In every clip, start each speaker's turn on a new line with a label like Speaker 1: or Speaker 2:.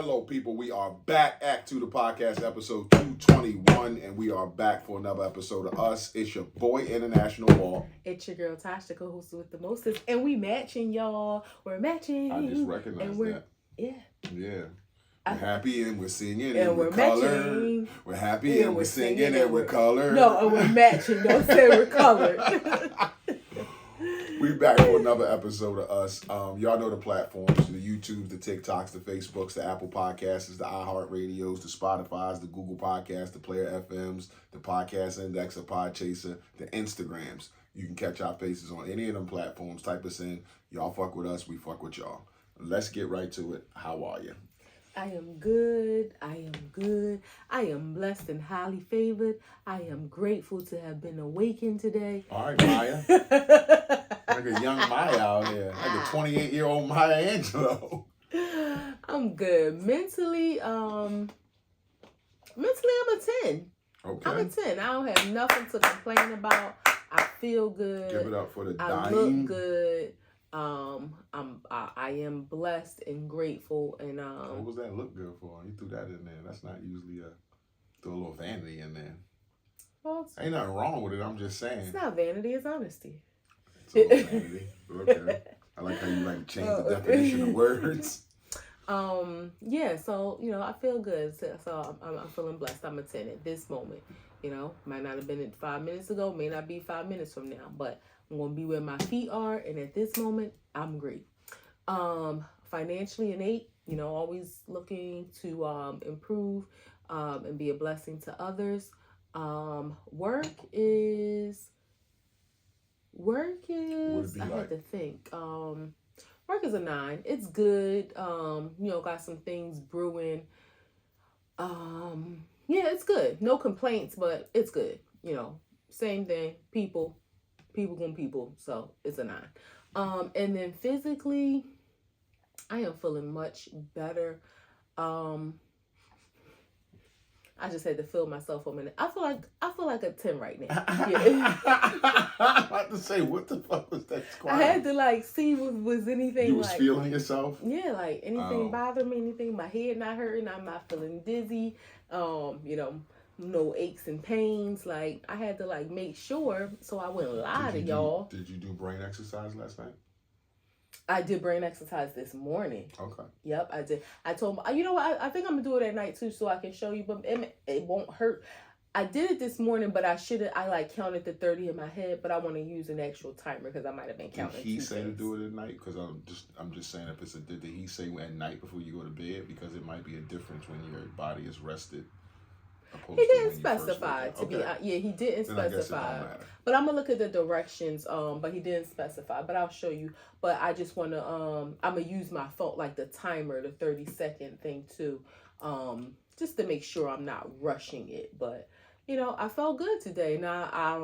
Speaker 1: Hello, people. We are back. A2TP podcast, episode 221, and we are back for another episode of Us. It's your boy, International Wall.
Speaker 2: It's your girl, Tosh, the co-host with the mostest, and we matching, y'all. We're matching.
Speaker 1: I just recognized that.
Speaker 2: Yeah.
Speaker 1: Yeah. We're happy and we're singing
Speaker 2: and
Speaker 1: we're colored.
Speaker 2: Matching.
Speaker 1: We're happy and we're singing and we're colored.
Speaker 2: No, and we're matching. Don't say we're colored.
Speaker 1: We back for another episode of Us. Y'all know the platforms, the YouTubes, the TikToks, the Facebooks, the Apple Podcasts, the iHeartRadios, the Spotifys, the Google Podcasts, the Player FMs, the Podcast Index, the Podchaser, the Instagrams. You can catch our faces on any of them platforms. Type us in. Y'all fuck with us. We fuck with y'all. Let's get right to it. How are you?
Speaker 2: I am good. I am good. I am blessed and highly favored. I am grateful to have been awakened today.
Speaker 1: All right, Maya. Like a young Maya out here. Like a 28-year-old Maya Angelou.
Speaker 2: I'm good. Mentally, I'm a 10.
Speaker 1: Okay.
Speaker 2: I'm a 10. I don't have nothing to complain about. I feel good.
Speaker 1: Give it up for the dying.
Speaker 2: I look good. I am blessed and grateful, and
Speaker 1: What was that look good for? You threw that in there. That's not usually throw a little vanity in there.
Speaker 2: Well,
Speaker 1: Ain't nothing wrong with it. I'm just saying.
Speaker 2: It's not vanity. It's honesty.
Speaker 1: It's a little vanity. Okay. I like how you like change the definition of words.
Speaker 2: Yeah. So I feel good. So I'm feeling blessed. I'm a 10 at this moment. Might not have been it 5 minutes ago. May not be 5 minutes from now, but I'm going to be where my feet are, and at this moment, I'm great. Financially, an 8, always looking to improve and be a blessing to others. Work is,
Speaker 1: What would it be
Speaker 2: I
Speaker 1: like?
Speaker 2: had to think. Work is a 9. It's good. Got some things brewing. Yeah, it's good. No complaints, but it's good. Same thing. People gonna people, so it's a 9. And then physically, I am feeling much better. I just had to feel myself for a minute. I feel like a 10 right now. Yeah.
Speaker 1: I'm about to say, what the fuck was that squad?
Speaker 2: I had to see was anything
Speaker 1: You was feeling yourself?
Speaker 2: Yeah, anything bother me, anything, my head not hurting, I'm not feeling dizzy. No aches and pains. I had to make sure so I wouldn't lie to y'all.
Speaker 1: Did you do brain exercise last night?
Speaker 2: I did brain exercise this morning.
Speaker 1: Okay.
Speaker 2: Yep, I did. I told him, you know what, I think I'm gonna do it at night too, so I can show you, but it won't hurt. I did it this morning, but I counted the 30 in my head, but I want to use an actual timer because I might have been counting.
Speaker 1: Did he say to do it at night? Because I'm just saying, if did he say at night before you go to bed? Because it might be a difference when your body is rested.
Speaker 2: He didn't specify he didn't specify. But I'm gonna look at the directions. But he didn't specify. But I'll show you. But I just wanna I'm gonna use my phone the timer, the 30-second thing too. Just to make sure I'm not rushing it. But I felt good today. Now I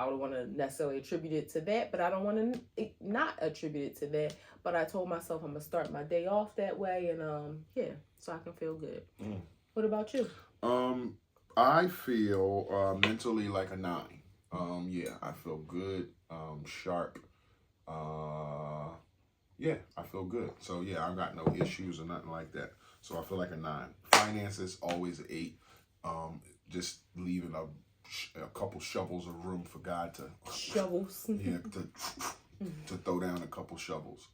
Speaker 2: don't want to necessarily attribute it to that, but I don't want to not attribute it to that. But I told myself I'm gonna start my day off that way, and so I can feel good. What about you?
Speaker 1: I feel mentally like a 9. Yeah, I feel good, sharp. Yeah, I feel good. So yeah, I've got no issues or nothing like that. So I feel like a 9. Finances always an 8. Just leaving a couple shovels of room for God to
Speaker 2: shovels.
Speaker 1: Yeah, to throw down a couple shovels.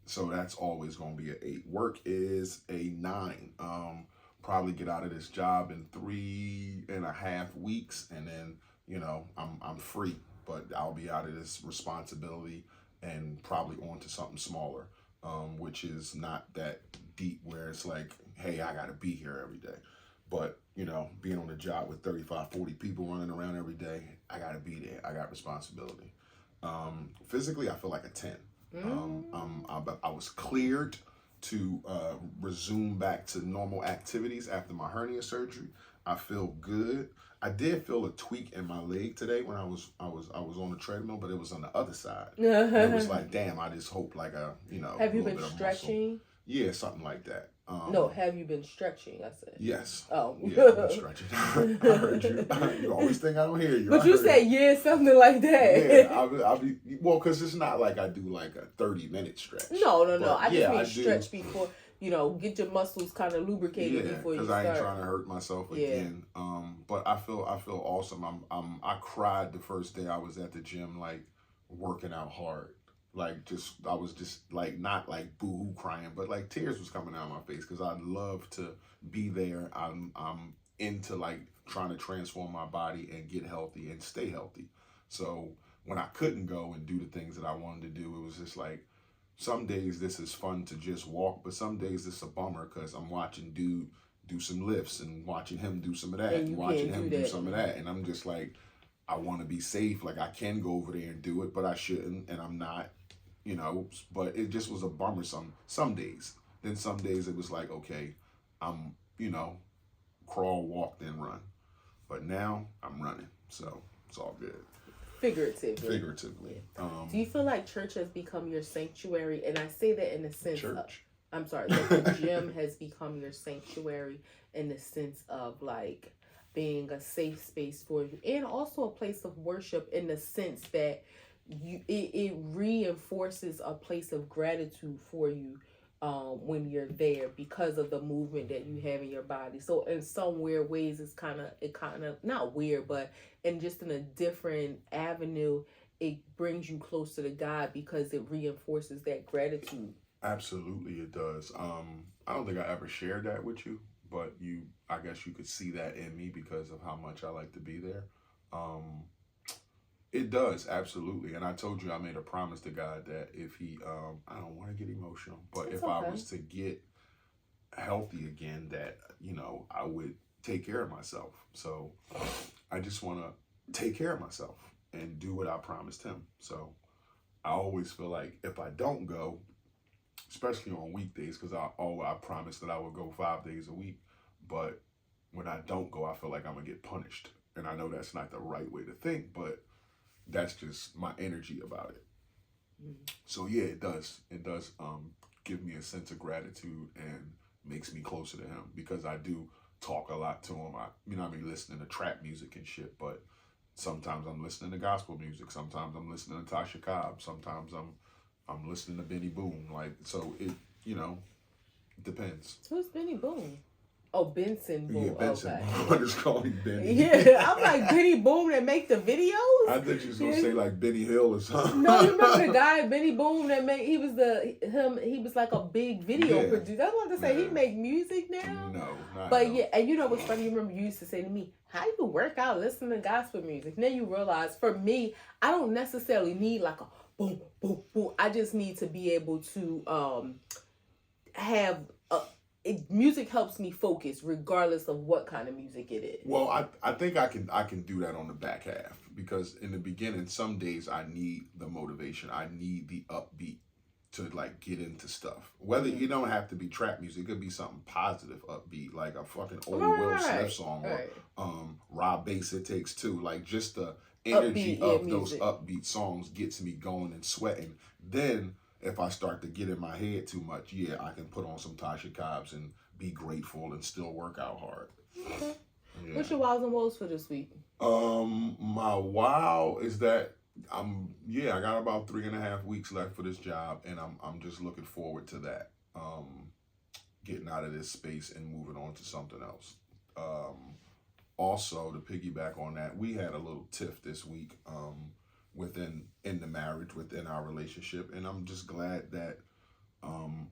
Speaker 1: So that's always gonna be an 8. Work is a 9. Probably get out of this job in 3.5 weeks, and then I'm free. But I'll be out of this responsibility and probably on to something smaller, which is not that deep where it's like, hey, I gotta be here every day. But being on a job with 35, 40 people running around every day, I gotta be there. I got responsibility. Physically, I feel like a 10. I was cleared to resume back to normal activities after my hernia surgery. I feel good. I did feel a tweak in my leg today when I was on the treadmill, but it was on the other side. It was like, damn, I just hope
Speaker 2: Have you been stretching?
Speaker 1: Yeah, something like that.
Speaker 2: No, have you been stretching? I said.
Speaker 1: Yes.
Speaker 2: Oh.
Speaker 1: Yeah, I've been stretching. I heard you. You always think I don't hear you.
Speaker 2: But you said something like that.
Speaker 1: Yeah, I'll be, because it's not like I do like a 30-minute stretch.
Speaker 2: No. I just mean stretch before. get your muscles kind of lubricated before you start.
Speaker 1: Because I ain't trying to hurt myself again. But I feel awesome. I cried the first day I was at the gym, like working out hard. Like I was just like not like boo-hoo crying, but like tears was coming out of my face because I love to be there. I'm into like trying to transform my body and get healthy and stay healthy. So when I couldn't go and do the things that I wanted to do, it was just like some days this is fun to just walk, but some days it's a bummer because I'm watching dude do some lifts and watching him do some of that and watching him do some of that. And I'm just like, I want to be safe. Like I can go over there and do it, but I shouldn't. And I'm not, but it just was a bummer some days. Then some days it was like, okay, I'm, crawl, walk, then run. But now I'm running. So it's all good. Figuratively.
Speaker 2: Do you feel like church has become your sanctuary? And I say that in the sense that the gym has become your sanctuary in the sense of like being a safe space for you and also a place of worship in the sense that it reinforces a place of gratitude for you when you're there because of the movement that you have in your body. So in some weird ways, it kind of not weird, but in a different avenue, it brings you closer to God because it reinforces that gratitude.
Speaker 1: Absolutely, it does. I don't think I ever shared that with you, but I guess you could see that in me because of how much I like to be there. It does, absolutely. And I told you I made a promise to God that if he, I don't want to get emotional, but if I was to get healthy again, that, I would take care of myself. So I just want to take care of myself and do what I promised him. So I always feel like if I don't go, especially on weekdays, because I promised that I would go 5 days a week, but when I don't go, I feel like I'm going to get punished. And I know that's not the right way to think, but that's just my energy about it. So yeah, it does give me a sense of gratitude and makes me closer to him because I do talk a lot to him. I be listening to trap music and shit, but sometimes I'm listening to gospel music. Sometimes I'm listening to Tasha Cobb. Sometimes I'm listening to Benny Boone. Like, so it, depends.
Speaker 2: Who's Benny Boone? Oh, Benson Boone.
Speaker 1: Yeah, Benson.
Speaker 2: Okay.
Speaker 1: I just call him Benny.
Speaker 2: Yeah, I'm like Benny Boone that make the videos.
Speaker 1: I thought you was gonna say like Benny Hill or something.
Speaker 2: No, you remember the guy Benny Boone that made? He was like a big video producer. I wanted to say he make music now.
Speaker 1: No, not
Speaker 2: but yeah, and you know what's funny? You remember you used to say to me, "How you work out listening to gospel music?" And then you realize, for me, I don't necessarily need like a boom, boom, boom. I just need to be able to have music helps me focus regardless of what kind of music it is.
Speaker 1: Well, I think I can do that on the back half because in the beginning, some days I need the motivation. I need the upbeat to like get into stuff. Whether you don't have to be trap music, it could be something positive, upbeat, like a fucking old Will Smith song or Rob Bass It Takes Two. Like just the energy of those upbeat songs gets me going and sweating. Then if I start to get in my head too much, I can put on some Tasha Cobbs and be grateful and still work out hard.
Speaker 2: Okay. Yeah. What's your wows and woes for this week?
Speaker 1: My wow is that I got about 3.5 weeks left for this job, and I'm just looking forward to that. Getting out of this space and moving on to something else. Also, to piggyback on that, we had a little tiff this week. In the marriage, within our relationship, and I'm just glad that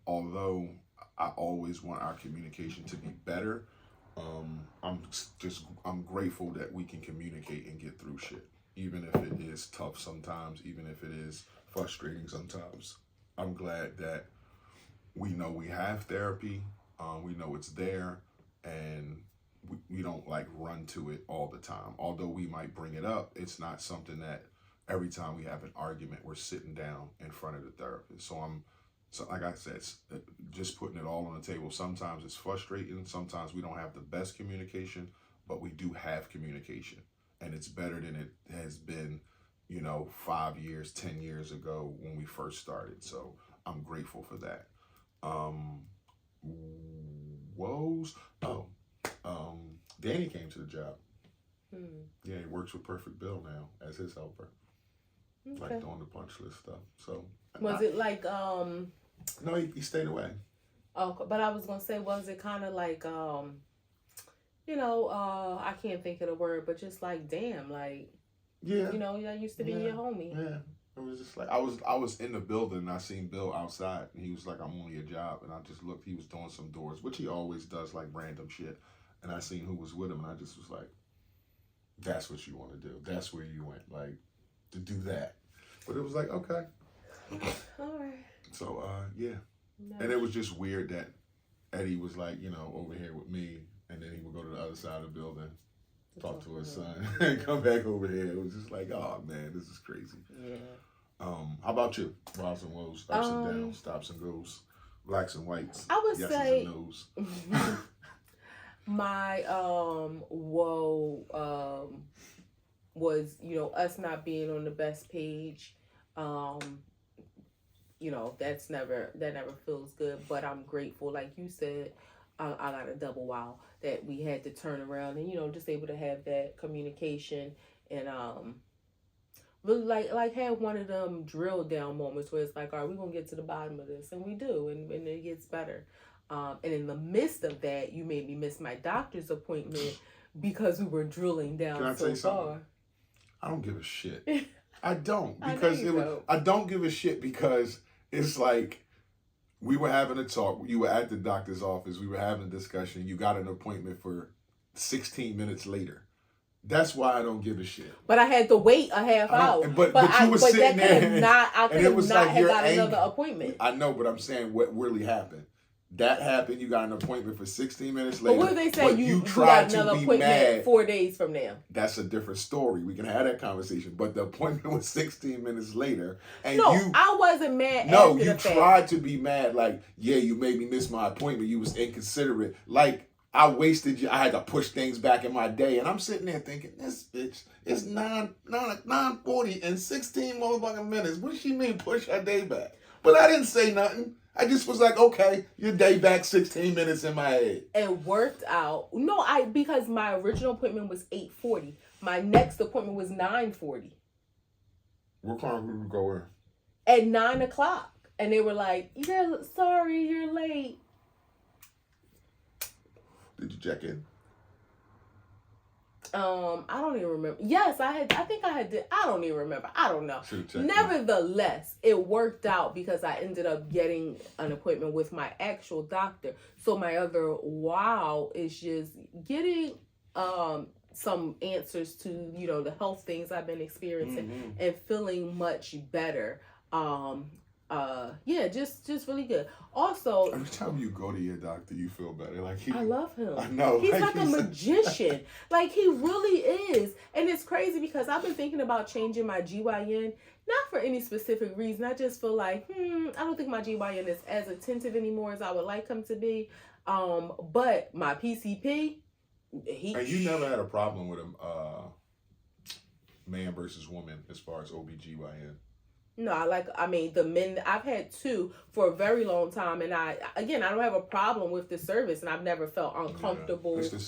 Speaker 1: although I always want our communication to be better, I'm grateful that we can communicate and get through shit, even if it is tough sometimes, even if it is frustrating sometimes. I'm glad that we know we have therapy, we know it's there, and we don't like run to it all the time. Although we might bring it up, it's not something that every time we have an argument, we're sitting down in front of the therapist. So like I said, just putting it all on the table. Sometimes it's frustrating. Sometimes we don't have the best communication, but we do have communication. And it's better than it has been, 5 years, 10 years ago when we first started. So I'm grateful for that. Woes? Danny came to the job. Yeah, he works with Perfect Bill now as his helper. Okay. Like doing the punch list stuff. So
Speaker 2: was it like
Speaker 1: No, he stayed away.
Speaker 2: Okay, but I was gonna say, was it kind of like, I can't think of the word, but just like, damn, like,
Speaker 1: Yeah,
Speaker 2: that used to be your homie.
Speaker 1: Yeah, it was just like I was in the building and I seen Bill outside and he was like, I'm on your job, and I just looked. He was doing some doors, which he always does, like random shit. And I seen who was with him, and I just was like, that's what you want to do. That's where you went, like, to do that. But it was like, okay.
Speaker 2: All right.
Speaker 1: So, yeah. No. And it was just weird that Eddie was like, over here with me, and then he would go to the other side of the building, talk to his son, and come back over here. It was just like, oh, man, this is crazy.
Speaker 2: Yeah.
Speaker 1: How about you? Highs and lows, ups and downs, stops and goes, blacks and whites,
Speaker 2: I would
Speaker 1: yeses
Speaker 2: say...
Speaker 1: and no's.
Speaker 2: My woe was, us not being on the best page. That never feels good, but I'm grateful. Like you said, I got a double wow that we had to turn around and, just able to have that communication and, really like have one of them drill down moments where it's like, all right, we're going to get to the bottom of this. And we do. And it gets better. And in the midst of that, you made me miss my doctor's appointment because we were drilling down so far.
Speaker 1: I don't give a shit. I don't, because I don't give a shit because it's like we were having a talk. You were at the doctor's office. We were having a discussion. You got an appointment for 16 minutes later. That's why I don't give a shit.
Speaker 2: But I had to wait a half hour.
Speaker 1: But you were sitting there,
Speaker 2: I could have not have got another appointment.
Speaker 1: I know, but I'm saying what really happened. That happened. You got an appointment for 16 minutes later.
Speaker 2: But what if they say you got another appointment 4 days from now?
Speaker 1: That's a different story. We can have that conversation. But the appointment was 16 minutes later. And
Speaker 2: I wasn't mad.
Speaker 1: No, you tried to be mad. Like, yeah, you made me miss my appointment. You was inconsiderate. Like, I wasted you. I had to push things back in my day. And I'm sitting there thinking, this bitch is 9:40 and 16 motherfucking minutes. What does she mean push her day back? But I didn't say nothing. I just was like, okay, your day back 16 minutes in my head.
Speaker 2: It worked out. No, because my original appointment was 8:40. My next appointment was 9:40.
Speaker 1: What time did we go in?
Speaker 2: At 9 o'clock. And they were like, sorry, you're late.
Speaker 1: Did you check in?
Speaker 2: I don't even remember. Yes, I think I had. I don't even remember. I don't know. Nevertheless, it worked out because I ended up getting an appointment with my actual doctor. So my other wow is just getting some answers to the health things I've been experiencing and feeling much better. Just really good. Also,
Speaker 1: every time you go to your doctor, you feel better. Like
Speaker 2: I love him.
Speaker 1: I know.
Speaker 2: He's like a magician. Like he really is. And it's crazy because I've been thinking about changing my GYN, not for any specific reason. I just feel like, I don't think my GYN is as attentive anymore as I would like him to be. But my PCP,
Speaker 1: and you never had a problem with a man versus woman as far as OBGYN.
Speaker 2: No, the men, I've had two for a very long time, and I don't have a problem with the service, and I've never felt uncomfortable.
Speaker 1: Yeah. It's the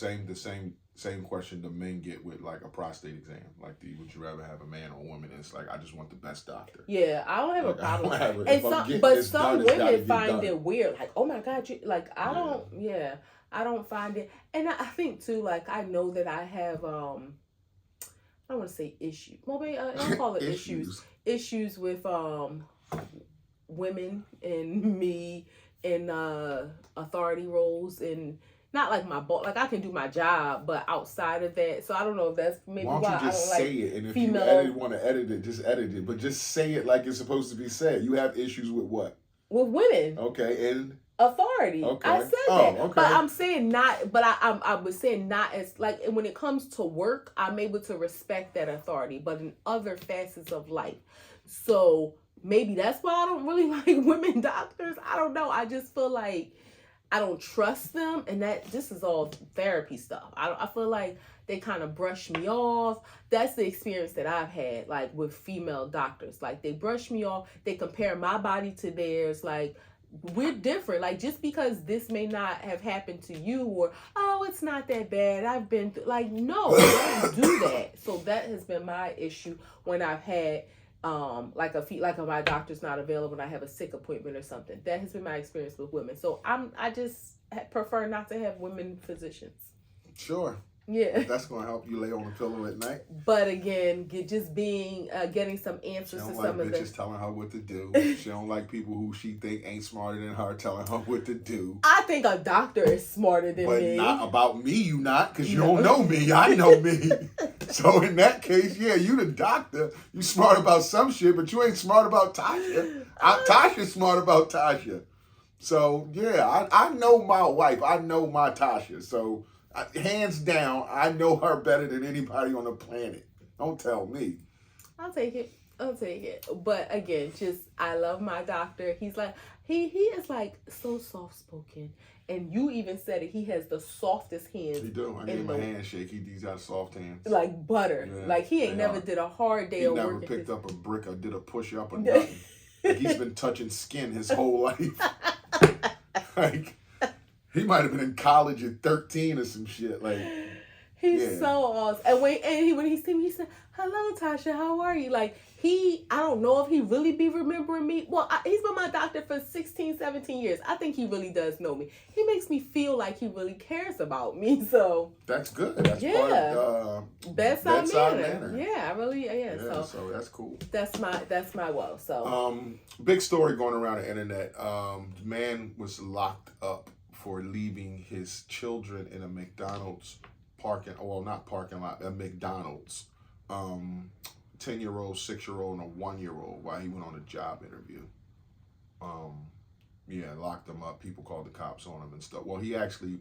Speaker 1: same question the men get with like a prostate exam. Like, would you rather have a man or a woman? And it's like, I just want the best doctor.
Speaker 2: Yeah, I don't have a problem. But some women find it weird. Like, oh my God, I don't find it. And I think too, like, I know that I have, I don't want to say issues. Well, I'll call it issues. Issues with women and me in authority roles, and not like my boss. Like I can do my job, but outside of that, so I don't know if that's maybe why
Speaker 1: don't you just say it. And if you want to edit it, just edit it. But just say it like it's supposed to be said. You have issues with what?
Speaker 2: With women.
Speaker 1: Okay, and
Speaker 2: authority.
Speaker 1: Okay.
Speaker 2: I said that.
Speaker 1: Okay.
Speaker 2: But I'm saying not, but I was saying not as like when it comes to work, I'm able to respect that authority, but in other facets of life. So maybe that's why I don't really like women doctors. I don't know. I just feel like I don't trust them, and this is all therapy stuff. I feel like they kind of brush me off. That's the experience that I've had, like with female doctors. Like they brush me off. They compare my body to theirs. Like, we're different. Like, just because this may not have happened to you, or it's not that bad, I've been through, like, no, I don't do that. So that has been my issue when I've had like if my doctor's not available and I have a sick appointment or something. That has been my experience with women. So I just prefer not to have women physicians.
Speaker 1: Sure.
Speaker 2: Yeah.
Speaker 1: That's going to help you lay on the pillow at night.
Speaker 2: But again, getting some answers to some of the...
Speaker 1: She don't like bitches telling her what to do. She don't like people who she think ain't smarter than her telling her what to do.
Speaker 2: I think a doctor is smarter than me.
Speaker 1: But not about me, you not, because you don't know me. I know me. So in that case, yeah, you the doctor. You smart about some shit, but you ain't smart about Tasha. Tasha's smart about Tasha. So, yeah, I know my wife. I know my Tasha. So... hands down, I know her better than anybody on the planet. Don't tell me.
Speaker 2: I'll take it. But again, I love my doctor. He's like, he is like so soft spoken. And you even said it. He has the softest hands.
Speaker 1: He do. I gave him a handshake. He's got soft hands.
Speaker 2: Like butter. Yeah, like he ain't never did a hard day of work.
Speaker 1: He never picked up a brick or did a push up or nothing. Like he's been touching skin his whole life. Like. He might have been in college at 13 or some shit. Like
Speaker 2: he's so awesome. And when he see me, he said, "Hello, Tasha. How are you?" Like I don't know if he really be remembering me. Well, he's been my doctor for 16, 17 years. I think he really does know me. He makes me feel like he really cares about me. So
Speaker 1: that's good. That's part of
Speaker 2: bedside manner. Yeah, I really
Speaker 1: So that's cool.
Speaker 2: That's my woe. So
Speaker 1: big story going around the internet. Man was locked up for leaving his children in a McDonald's a McDonald's. 10-year-old, 6-year-old, and a 1-year-old while he went on a job interview. Locked them up. People called the cops on him and stuff. Well, he actually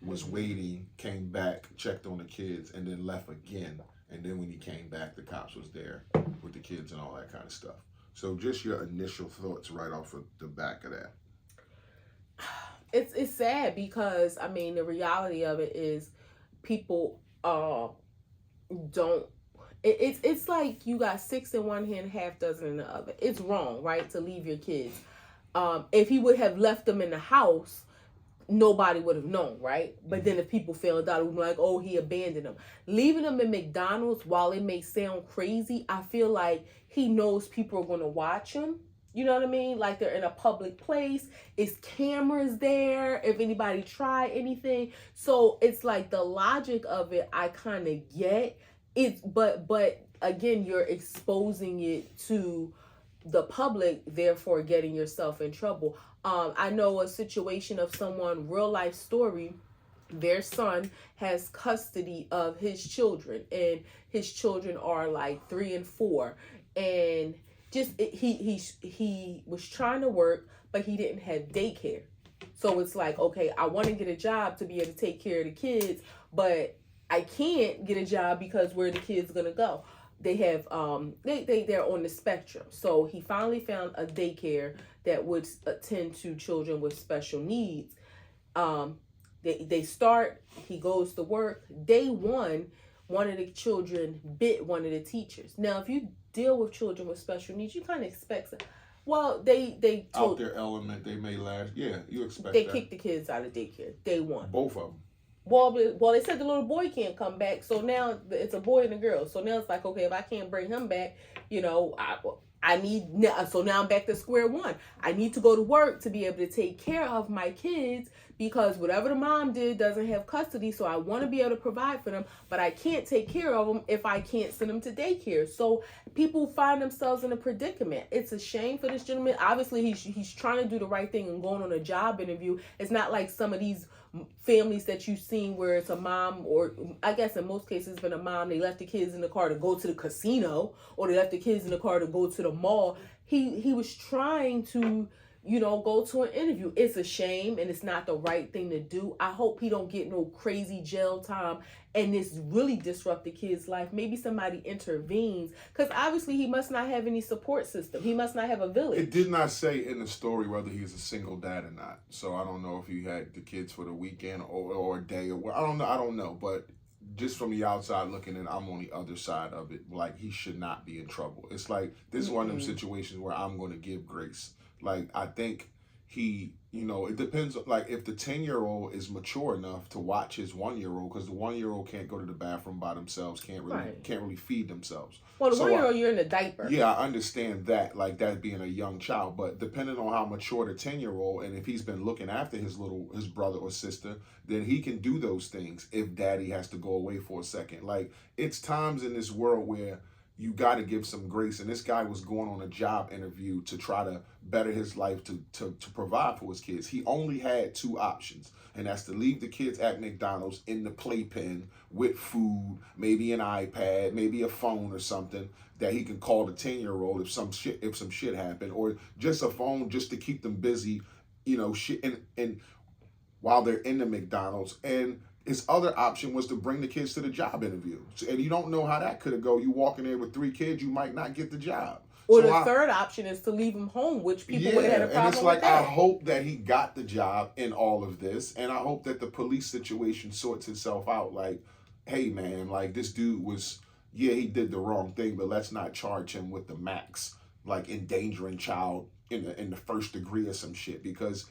Speaker 1: was waiting, came back, checked on the kids, and then left again. And then when he came back, the cops was there with the kids and all that kind of stuff. So just your initial thoughts right off of the back of that.
Speaker 2: It's sad because the reality of it is people don't. It's like you got 6 in one hand, half dozen in the other. It's wrong, right, to leave your kids. If he would have left them in the house, nobody would have known, right? But then if people found out, it would be like, oh, he abandoned them. Leaving them in McDonald's, while it may sound crazy, I feel like he knows people are going to watch him. You know what I mean? Like they're in a public place. It's cameras there if anybody try anything. So it's like the logic of it, I kind of get it. But again, you're exposing it to the public, therefore getting yourself in trouble. I know a situation of someone, real life story. Their son has custody of his children, and his children are like 3 and 4, and he was trying to work, but he didn't have daycare. So it's like, okay, I want to get a job to be able to take care of the kids, but I can't get a job because where are the kids gonna go? They have they're on the spectrum. So he finally found a daycare that would attend to children with special needs. They start, he goes to work. Day one of the children bit one of the teachers. Now, if you deal with children with special needs, you kind of expect, well, they told,
Speaker 1: out their element, they may last. Yeah, you expect
Speaker 2: they kicked the kids out of daycare. Day one.
Speaker 1: Both of them.
Speaker 2: Well, they said the little boy can't come back, so now it's a boy and a girl. So now it's like, okay, if I can't bring him back, I need, so now I'm back to square one. I need to go to work to be able to take care of my kids because whatever the mom did doesn't have custody. So I want to be able to provide for them, but I can't take care of them if I can't send them to daycare. So people find themselves in a predicament. It's a shame for this gentleman. Obviously, he's trying to do the right thing and going on a job interview. It's not like some of these families that you've seen where it's a mom, or I guess in most cases it's been a mom, they left the kids in the car to go to the casino, or they left the kids in the car to go to the mall. He was trying to, go to an interview. It's a shame and it's not the right thing to do. I hope he don't get no crazy jail time and this really disrupt the kid's life. Maybe somebody intervenes, because obviously he must not have any support system. He must not have a village.
Speaker 1: It did not say in the story whether he's a single dad or not. So I don't know if he had the kids for the weekend or a day or what. I don't know. But just from the outside looking in, I'm on the other side of it. Like, he should not be in trouble. It's like, this is one of them situations where I'm going to give grace. Like, I think he, it depends. Like if the 10-year-old is mature enough to watch his 1-year-old, because the 1-year-old can't go to the bathroom by themselves, can't really feed themselves.
Speaker 2: Well, the 1-year-old, you're in a diaper.
Speaker 1: Yeah, I understand that, like that being a young child, but depending on how mature the 10-year-old, and if he's been looking after his brother or sister, then he can do those things if daddy has to go away for a second. Like it's times in this world where you got to give some grace. And this guy was going on a job interview to try to better his life, to provide for his kids. He only had 2 options, and that's to leave the kids at McDonald's in the playpen with food, maybe an iPad, maybe a phone or something that he can call the 10-year-old if some shit happened, or just a phone just to keep them busy, shit, and while they're in the McDonald's. And his other option was to bring the kids to the job interview. And you don't know how that could have go. You walk in there with 3 kids, you might not get the job.
Speaker 2: Or the third option is to leave him home, which people would have had a problem with.
Speaker 1: And it's like, I hope that he got the job in all of this. And I hope that the police situation sorts itself out. Like, hey, man, like this dude was, he did the wrong thing, but let's not charge him with the max, like endangering child in the first degree or some shit, because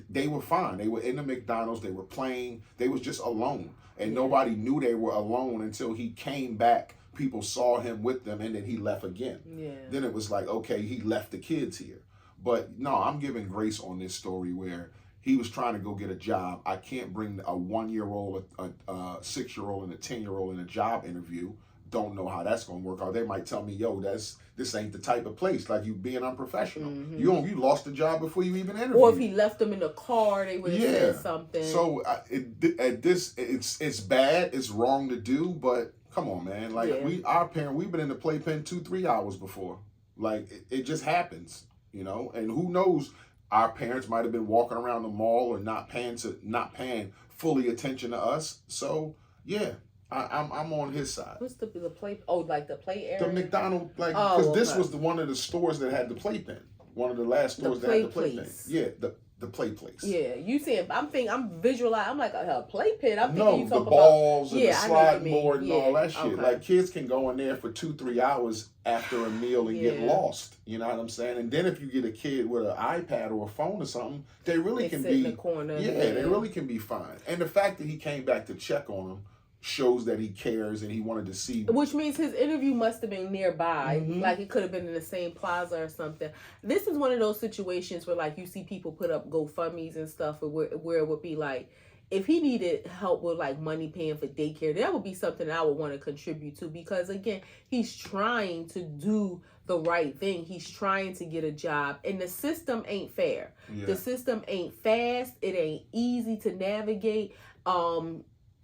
Speaker 1: they were fine. They were in the McDonald's. They were playing. They was just alone. And nobody knew they were alone until he came back. People saw him with them, and then he left again. Yeah. Then it was like, okay, he left the kids here. But no, I'm giving grace on this story where he was trying to go get a job. I can't bring a 1-year-old, a 6-year-old, and a 10-year-old in a job interview. Don't know how that's gonna work out. They might tell me, yo, this ain't the type of place. Like you being unprofessional. Mm-hmm. You lost the job before you even interviewed.
Speaker 2: Or if he left them in the car, they would have said something.
Speaker 1: So it's bad. It's wrong to do. But come on, man. Like we've been in the playpen 2-3 hours before. Like it just happens, And who knows? Our parents might have been walking around the mall or not paying fully attention to us. So yeah. I'm on his side.
Speaker 2: What's the play? Oh, like the play area?
Speaker 1: The McDonald's, because this was one of the stores that had the playpen. One of the last stores that had the playpen. Yeah, the play place.
Speaker 2: Yeah, you see, I'm visualizing. I'm like a playpen. I'm thinking you talking
Speaker 1: the balls and the slide board and all that shit. Okay. Like kids can go in there for 2-3 hours after a meal and get lost. You know what I'm saying? And then if you get a kid with an iPad or a phone or something, they really can be
Speaker 2: in the corner.
Speaker 1: Yeah, they really can be fine. And the fact that he came back to check on them shows that he cares and he wanted to see.
Speaker 2: Which means his interview must have been nearby. Mm-hmm. Like it could have been in the same plaza or something. This is one of those situations where like you see people put up GoFundMes and stuff where it would be like, if he needed help with like money paying for daycare, that would be something that I would want to contribute to, because again, he's trying to do the right thing. He's trying to get a job, and the system ain't fair. Yeah. The system ain't fast. It ain't easy to navigate.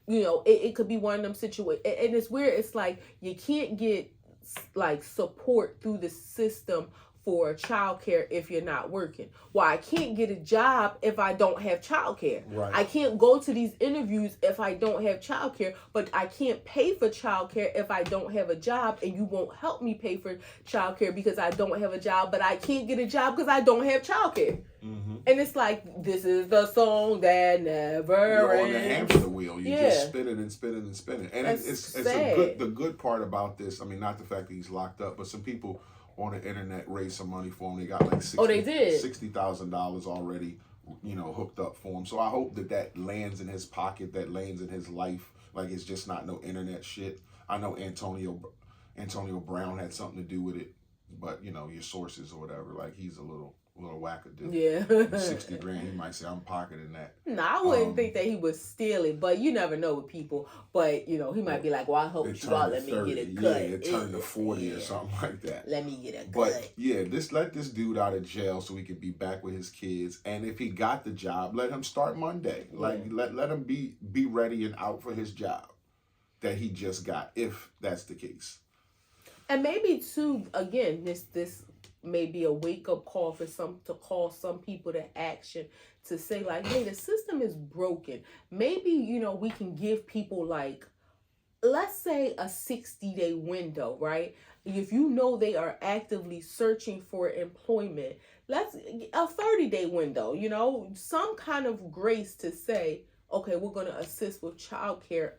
Speaker 2: It could be one of them situations, and it's weird. It's like you can't get like support through the system for childcare if you're not working. Well, I can't get a job if I don't have childcare. Right. I can't go to these interviews if I don't have childcare, but I can't pay for childcare if I don't have a job, and you won't help me pay for childcare because I don't have a job, but I can't get a job because I don't have childcare. Mm-hmm. And it's like, this is the song that never ends.
Speaker 1: You're on the hamster wheel. You just spinning and spinning and spinning. And it's the good part about this. I mean, not the fact that he's locked up, but some people on the internet raised some money for him. They got like $60,000 already, hooked up for him. So I hope that lands in his pocket, that lands in his life. Like it's just not no internet shit. I know Antonio Brown had something to do with it, but your sources or whatever, like he's a little wackadoo. Yeah. 60 grand, he might say, I'm pocketing that.
Speaker 2: No, I wouldn't think that he would steal it, but you never know with people. But, he might be like, well, I hope you all let me get a cut.
Speaker 1: Yeah, it turned to 40 or something like that.
Speaker 2: Let me get a cut.
Speaker 1: But, yeah, let this dude out of jail so he can be back with his kids. And if he got the job, let him start Monday. Like, let him be ready and out for his job that he just got, if that's the case.
Speaker 2: And maybe, too, again, this may be a wake-up call to call some people to action, to say like, hey, the system is broken. Maybe, we can give people like, let's say a 60-day window, right? If they are actively searching for employment, let's a 30-day window, some kind of grace to say, okay, we're going to assist with childcare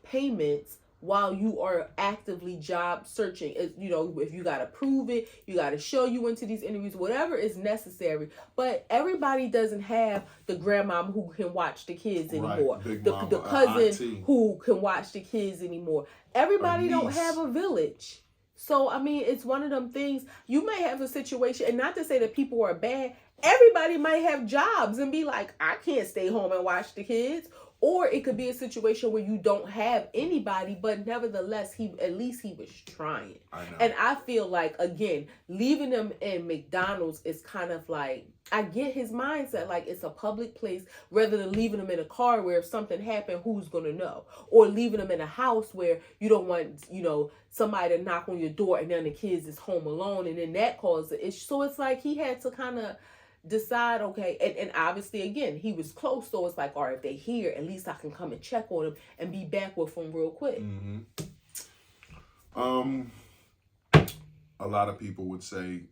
Speaker 2: payments while you are actively job searching. You know, if you got to prove it, you got to show you into these interviews, whatever is necessary. But everybody doesn't have the grandmama who can watch the kids anymore,
Speaker 1: Big
Speaker 2: the,
Speaker 1: mama,
Speaker 2: the cousin
Speaker 1: auntie,
Speaker 2: who can watch the kids anymore. Everybody don't have a village. So, I mean, it's one of them things. You may have a situation, and not to say that people are bad. Everybody might have jobs and be like, I can't stay home and watch the kids. Or it could be a situation where you don't have anybody, but nevertheless, at least he was trying.
Speaker 1: I know.
Speaker 2: And I feel like, again, leaving them in McDonald's is kind of like, I get his mindset, like it's a public place, rather than leaving them in a car where if something happened, who's going to know? Or leaving them in a house where you don't want, you know, somebody to knock on your door and then the kids is home alone, and then that causes an issue. So it's like he had to kind of decide, okay, and obviously, again, he was close, so it's like, all right, if they here, at least I can come and check on them and be back with them real quick.
Speaker 1: A lot of people would say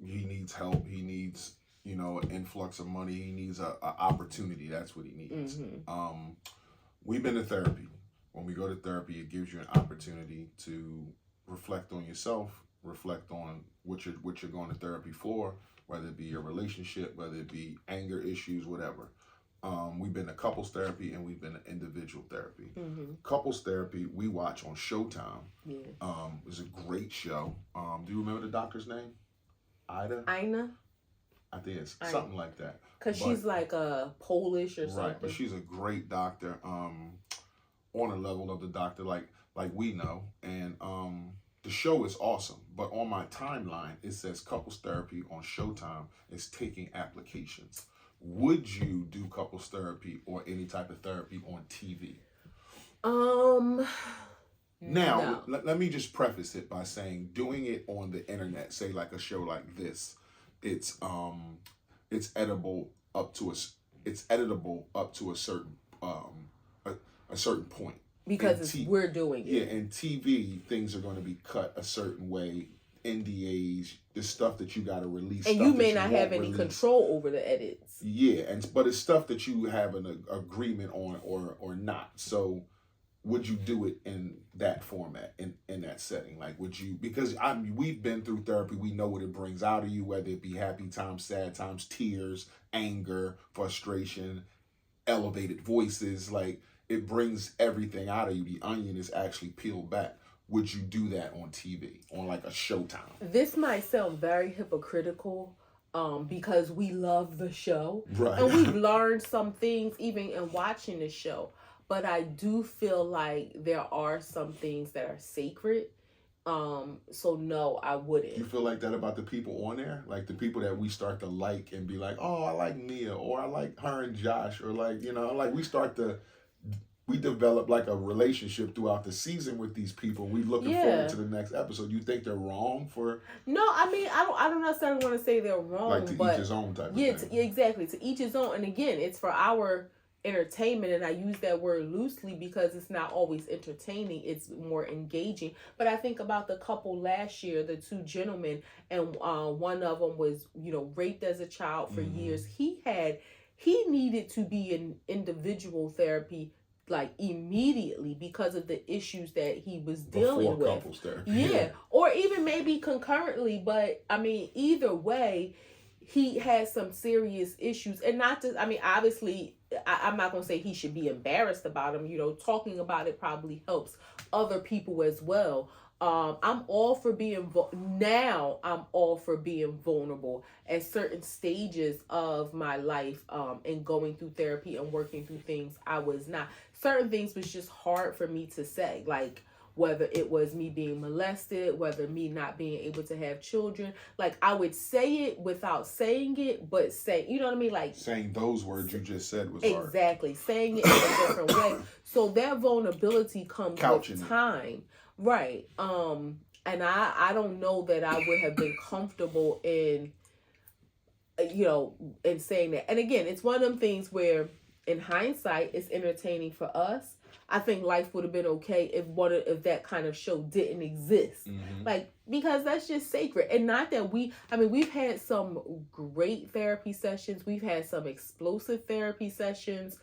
Speaker 1: he needs help. He needs, you know, an influx of money. He needs a opportunity. That's what he needs. We've been to therapy. When we go to therapy, it gives you an opportunity to reflect on yourself, reflect on what you're going to therapy for, whether it be your relationship, whether it be anger issues, whatever. We've been to couples therapy and we've been to individual therapy. Couples therapy we watch on Showtime.
Speaker 2: Yeah.
Speaker 1: It was a great show. Do you remember the doctor's name?
Speaker 2: Ina?
Speaker 1: I think it's something like that.
Speaker 2: Because she's like Polish or something.
Speaker 1: Right, but she's a great doctor. On a level of the doctor like we know. And the show is awesome. But on my timeline, it says couples therapy on Showtime is taking applications. Would you do couples therapy or any type of therapy on TV? Now,
Speaker 2: no.
Speaker 1: let me just preface it by saying doing it on the internet, say like a show like this, it's editable up to a certain a certain point.
Speaker 2: Because we're doing it.
Speaker 1: Yeah, and TV, things are going to be cut a certain way. NDAs, the stuff that you got to release.
Speaker 2: And you may not have any control over the edits.
Speaker 1: Yeah, but it's stuff that you have an agreement on or not. So would you do it in that format, in that setting? Like, would you, because we've been through therapy, we know what it brings out of you, whether it be happy times, sad times, tears, anger, frustration, elevated voices, like, it brings everything out of you. The onion is actually peeled back. Would you do that on TV, on like a Showtime?
Speaker 2: This might sound very hypocritical because we love the show.
Speaker 1: Right.
Speaker 2: And we've learned some things even in watching the show. But I do feel like there are some things that are sacred. So no, I wouldn't.
Speaker 1: You feel like that about the people on there? Like the people that we start to like and be like, oh, I like Nia, or I like her and Josh, or like, you know, like we develop like a relationship throughout the season with these people. We looking forward to the next episode. You think they're wrong for?
Speaker 2: No, I mean, I don't necessarily want to say they're wrong.
Speaker 1: Like to each his own type of thing.
Speaker 2: Exactly. To each his own. And again, it's for our entertainment, and I use that word loosely because it's not always entertaining, it's more engaging. But I think about the couple last year, the two gentlemen, and one of them was, you know, raped as a child for years. He needed to be in individual therapy like immediately because of the issues that he was dealing with.
Speaker 1: Couples therapy.
Speaker 2: Yeah, or even maybe concurrently, but I mean, either way, he has some serious issues. And not just, I mean, obviously, I'm not going to say he should be embarrassed about them. You know, talking about it probably helps other people as well. I'm all for being vulnerable at certain stages of my life, and going through therapy and working through things I was not. Certain things was just hard for me to say, like whether it was me being molested, whether me not being able to have children. Like I would say it without saying it, but say, you know what I mean? Like
Speaker 1: saying those words you just said was
Speaker 2: exactly hard. Saying it in a different way. So that vulnerability comes with time. Right. And I don't know that I would have been comfortable in, you know, in saying that. And again, it's one of them things where in hindsight, it's entertaining for us. I think life would have been okay if that kind of show didn't exist. Like, because that's just sacred. And not that we've had some great therapy sessions. We've had some explosive therapy sessions.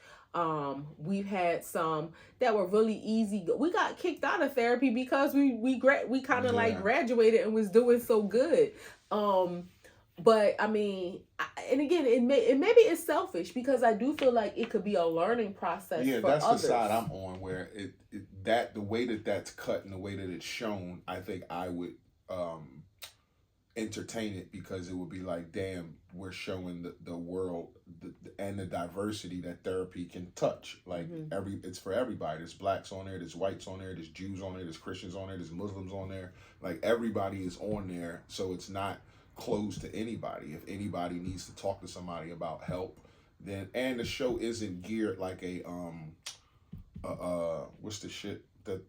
Speaker 2: We've had some that were really easy. We got kicked out of therapy because we kind of like graduated and was doing so good. But I mean, and again, maybe it's selfish because I do feel like it could be a learning process.
Speaker 1: Yeah,
Speaker 2: for
Speaker 1: that's
Speaker 2: others.
Speaker 1: the side I'm on, where that the way that's cut and the way that it's shown, I think I would entertain it, because it would be like, damn, we're showing the world and the diversity that therapy can touch. Like it's for everybody. There's blacks on there, there's whites on there, there's Jews on there, there's Christians on there, there's Muslims on there. Like everybody is on there, so it's not closed to anybody. If anybody needs to talk to somebody about help, then, and the show isn't geared like a what's the shit that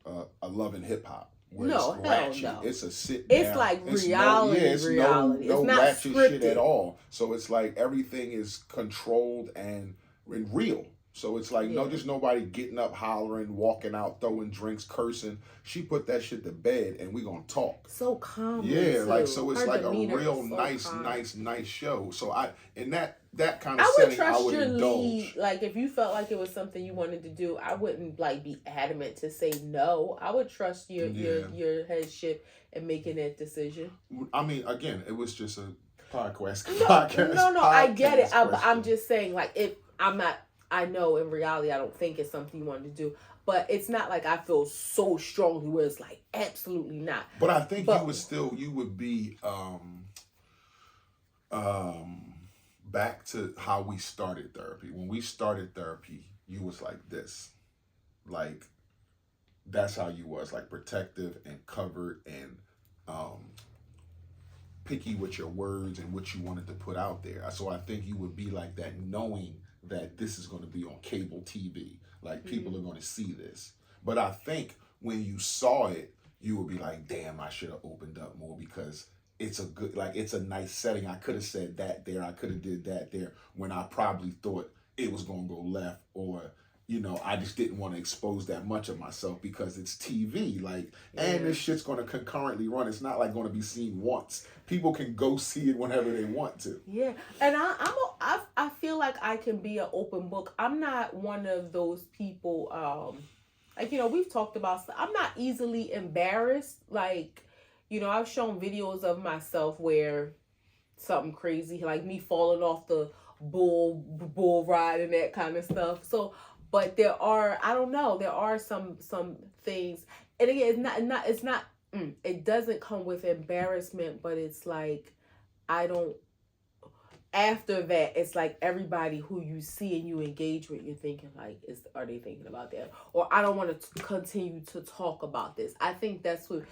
Speaker 1: a Love and Hip Hop.
Speaker 2: No, hell no.
Speaker 1: It's a sit down.
Speaker 2: It's like reality. It's reality.
Speaker 1: No
Speaker 2: it's not
Speaker 1: ratchet
Speaker 2: scripted.
Speaker 1: shit at all. So it's like everything is controlled and real. So it's like just nobody getting up, hollering, walking out, throwing drinks, cursing. She put that shit to bed, and we gonna talk.
Speaker 2: So calm.
Speaker 1: Yeah,
Speaker 2: too.
Speaker 1: like, so it's
Speaker 2: Her
Speaker 1: like a real
Speaker 2: so
Speaker 1: nice show. So in that kind of
Speaker 2: I would
Speaker 1: setting,
Speaker 2: trust
Speaker 1: I would
Speaker 2: your
Speaker 1: indulge.
Speaker 2: lead. Like if you felt like it was something you wanted to do, I wouldn't like be adamant to say no. I would trust your headship in making that decision.
Speaker 1: I mean, again, it was just a podcast.
Speaker 2: No, I get it. I'm just saying, like, if I'm not. I know in reality I don't think it's something you wanted to do, but it's not like I feel so strongly where it's like absolutely not.
Speaker 1: But I think you would be back to how we started therapy. When we started therapy, you was like this. Like that's how you was, like protective and covered and picky with your words and what you wanted to put out there. So I think you would be like that, knowing that this is going to be on cable TV. Like people are going to see this. But I think when you saw it, you would be like, damn, I should have opened up more, because it's a good, like, it's a nice setting. I could have said that there. I could have did that there, when I probably thought it was going to go left, or, I just didn't want to expose that much of myself because it's TV. Like, and this shit's going to concurrently run. It's not like going to be seen once. People can go see it whenever they want to.
Speaker 2: Yeah, and I feel like I can be an open book. I'm not one of those people. Like we've talked about. I'm not easily embarrassed. Like, I've shown videos of myself where something crazy, like me falling off the bull ride and that kind of stuff. So. But there are some things, and again, it doesn't come with embarrassment, but it's like, after that, it's like everybody who you see and you engage with, you're thinking like, are they thinking about that? Or I don't want to continue to talk about this. I think that's what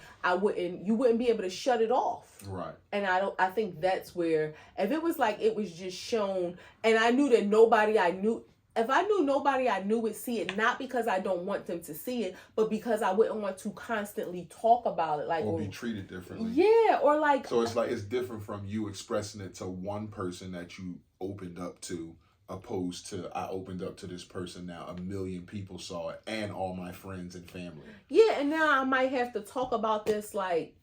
Speaker 2: you wouldn't be able to shut it off.
Speaker 1: Right.
Speaker 2: And I think that's where, if it was like, it was just shown and I knew that nobody I knew, if I knew nobody I knew would see it, not because I don't want them to see it, but because I wouldn't want to constantly talk about it, like,
Speaker 1: or be treated differently.
Speaker 2: Yeah, or like.
Speaker 1: So it's like, it's different from you expressing it to one person that you opened up to, opposed to I opened up to this person, now 1 million people saw it, and all my friends and family.
Speaker 2: Yeah, and now I might have to talk about this, like,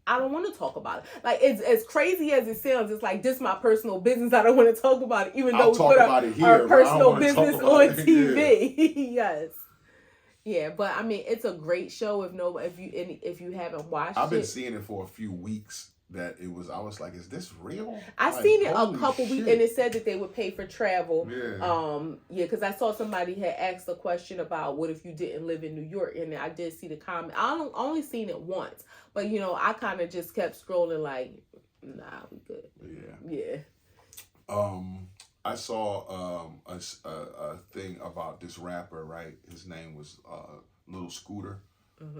Speaker 2: I don't want to talk about it. Like, it's as crazy as it sounds. It's like, this is my personal business. I don't want to talk about it, even though we put our personal business on TV. Yes. Yeah, but I mean, it's a great show. If you haven't watched it,
Speaker 1: I've been seeing it for a few weeks. I was like, is this real?
Speaker 2: I've seen it a couple weeks, and it said that they would pay for travel. Yeah. Because I saw somebody had asked a question about what if you didn't live in New York, and I did see the comment. I only seen it once, but I kind of just kept scrolling like, nah, we good. Yeah.
Speaker 1: I saw a thing about this rapper, right? His name was Little Scooter.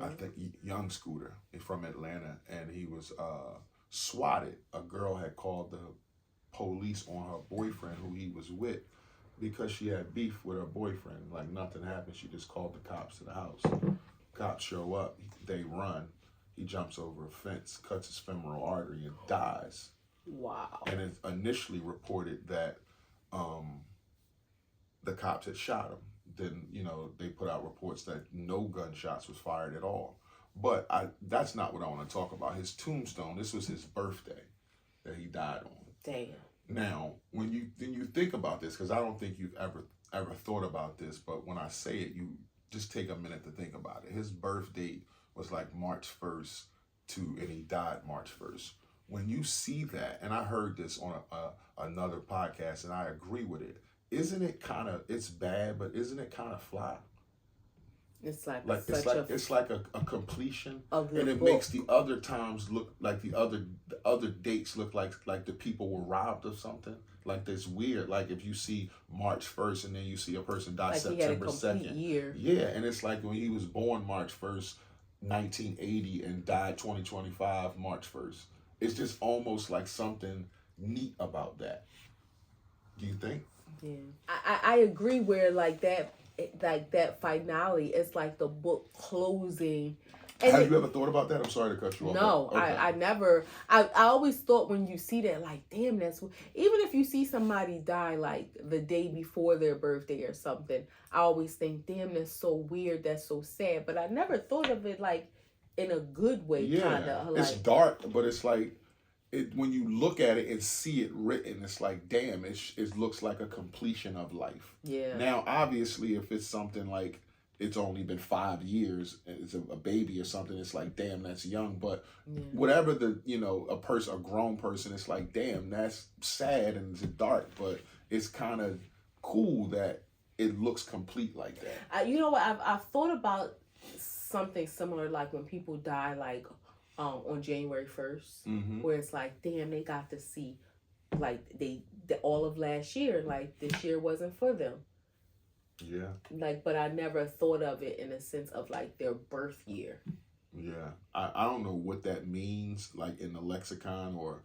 Speaker 1: I think Young Scooter from Atlanta, and he was swatted. A girl had called the police on her boyfriend, who he was with, because she had beef with her boyfriend. Like, nothing happened. She just called the cops to the house. Cops show up. They run. He jumps over a fence, cuts his femoral artery, and dies.
Speaker 2: Wow.
Speaker 1: And it's initially reported that the cops had shot him. Then, they put out reports that no gunshots was fired at all. But that's not what I want to talk about. His tombstone, this was his birthday that he died on.
Speaker 2: Damn.
Speaker 1: Now, when you think about this, because I don't think you've ever ever thought about this, but when I say it, you just take a minute to think about it. His birth date was like March 1st and he died March 1st. When you see that, and I heard this on another podcast, and I agree with it. Isn't it kind of, it's bad, but isn't it kind of fly?
Speaker 2: It's like
Speaker 1: it's like a completion,
Speaker 2: of
Speaker 1: and it
Speaker 2: book.
Speaker 1: makes the other times look like the other dates look like the people were robbed of something. Like this weird, like if you see March 1st and then you see a person die
Speaker 2: like
Speaker 1: September 2nd.
Speaker 2: Year.
Speaker 1: Yeah, and it's like when he was born March 1st, 1980 and died 2025 March 1st. It's just almost like something neat about that. Do you think?
Speaker 2: Yeah. I agree where like that finale is like the book closing. And
Speaker 1: have you ever thought about that? I'm sorry to cut you off.
Speaker 2: No, okay. I never. I always thought when you see that, like, damn, even if you see somebody die like the day before their birthday or something, I always think, damn, that's so weird, that's so sad. But I never thought of it like in a good way, kind of. Like,
Speaker 1: it's dark, but it's like when you look at it and see it written, it's like, damn, it looks like a completion of life.
Speaker 2: Yeah.
Speaker 1: Now, obviously, if it's something like it's only been 5 years and it's a baby or something, it's like, damn, that's young. But whatever a grown person, it's like, damn, that's sad and it's dark, but it's kind of cool that it looks complete like that.
Speaker 2: You know what? I've thought about something similar, like when people die, like on January 1st, where it's like, damn, they got to see, like all of last year, like this year wasn't for them.
Speaker 1: Yeah.
Speaker 2: Like, but I never thought of it in a sense of like their birth year.
Speaker 1: Yeah. I don't know what that means, like in the lexicon or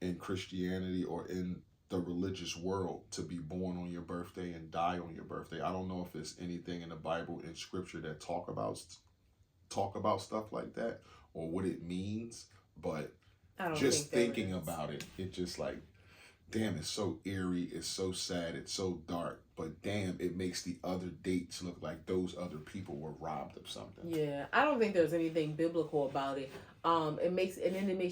Speaker 1: in Christianity or in the religious world, to be born on your birthday and die on your birthday. I don't know if there's anything in the Bible, in scripture, that talk about stuff like that or what it means, but just thinking about it, it just like, damn, it's so eerie, it's so sad, it's so dark, but damn, it makes the other dates look like those other people were robbed of something.
Speaker 2: Yeah, I don't think there's anything biblical about it. It makes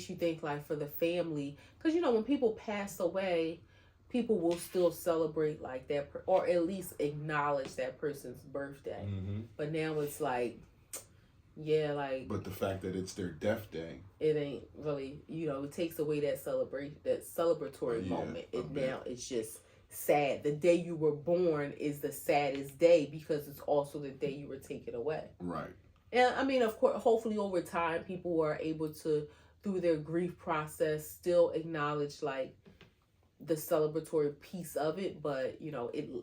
Speaker 2: you think, like, for the family, because when people pass away, people will still celebrate like that, or at least acknowledge that person's birthday. But now it's like, yeah, like.
Speaker 1: But the fact that it's their death day,
Speaker 2: it ain't really, it takes away that celebratory moment. Now it's just sad. The day you were born is the saddest day because it's also the day you were taken away.
Speaker 1: Right.
Speaker 2: And I mean, of course, hopefully over time, people are able to, through their grief process, still acknowledge like the celebratory piece of it, but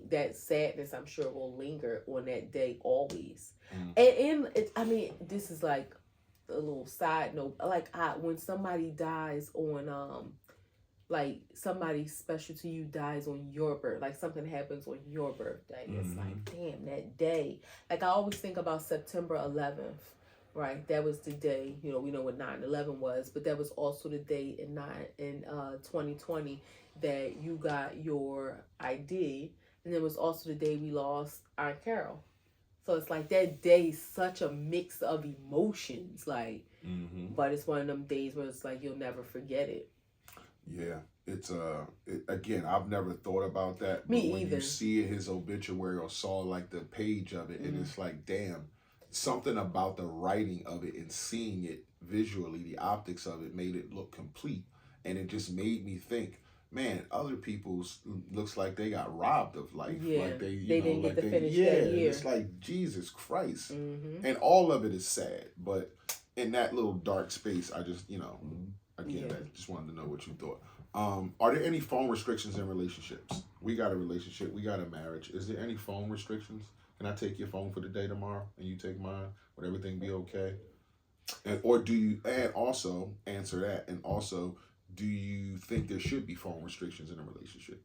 Speaker 2: that sadness, I'm sure, will linger on that day always. And I mean, this is like a little side note, like when somebody dies on like somebody special to you dies on your birthday, like something happens on your birthday, it's like, damn, that day. Like I always think about September 11th, right? That was the day, we know what 9/11 was, but that was also the day in 2020 that you got your ID, and it was also the day we lost Aunt Carol. So it's like that day is such a mix of emotions, like, but it's one of them days where it's like you'll never forget it.
Speaker 1: Yeah, it's again, I've never thought about that.
Speaker 2: Me
Speaker 1: but when
Speaker 2: either.
Speaker 1: You see his obituary or saw like the page of it, and it's like, damn, something about the writing of it and seeing it visually, the optics of it made it look complete, and it just made me think, man, other people's looks like they got robbed of life.
Speaker 2: Yeah,
Speaker 1: like they
Speaker 2: didn't get to finish that year.
Speaker 1: It's like, Jesus Christ. And all of it is sad, but in that little dark space, I just, again, I just wanted to know what you thought. Are there any phone restrictions in relationships? We got a relationship, we got a marriage. Is there any phone restrictions? Can I take your phone for the day tomorrow and you take mine? Would everything be okay? And also answer that, and also, do you think there should be phone restrictions in a relationship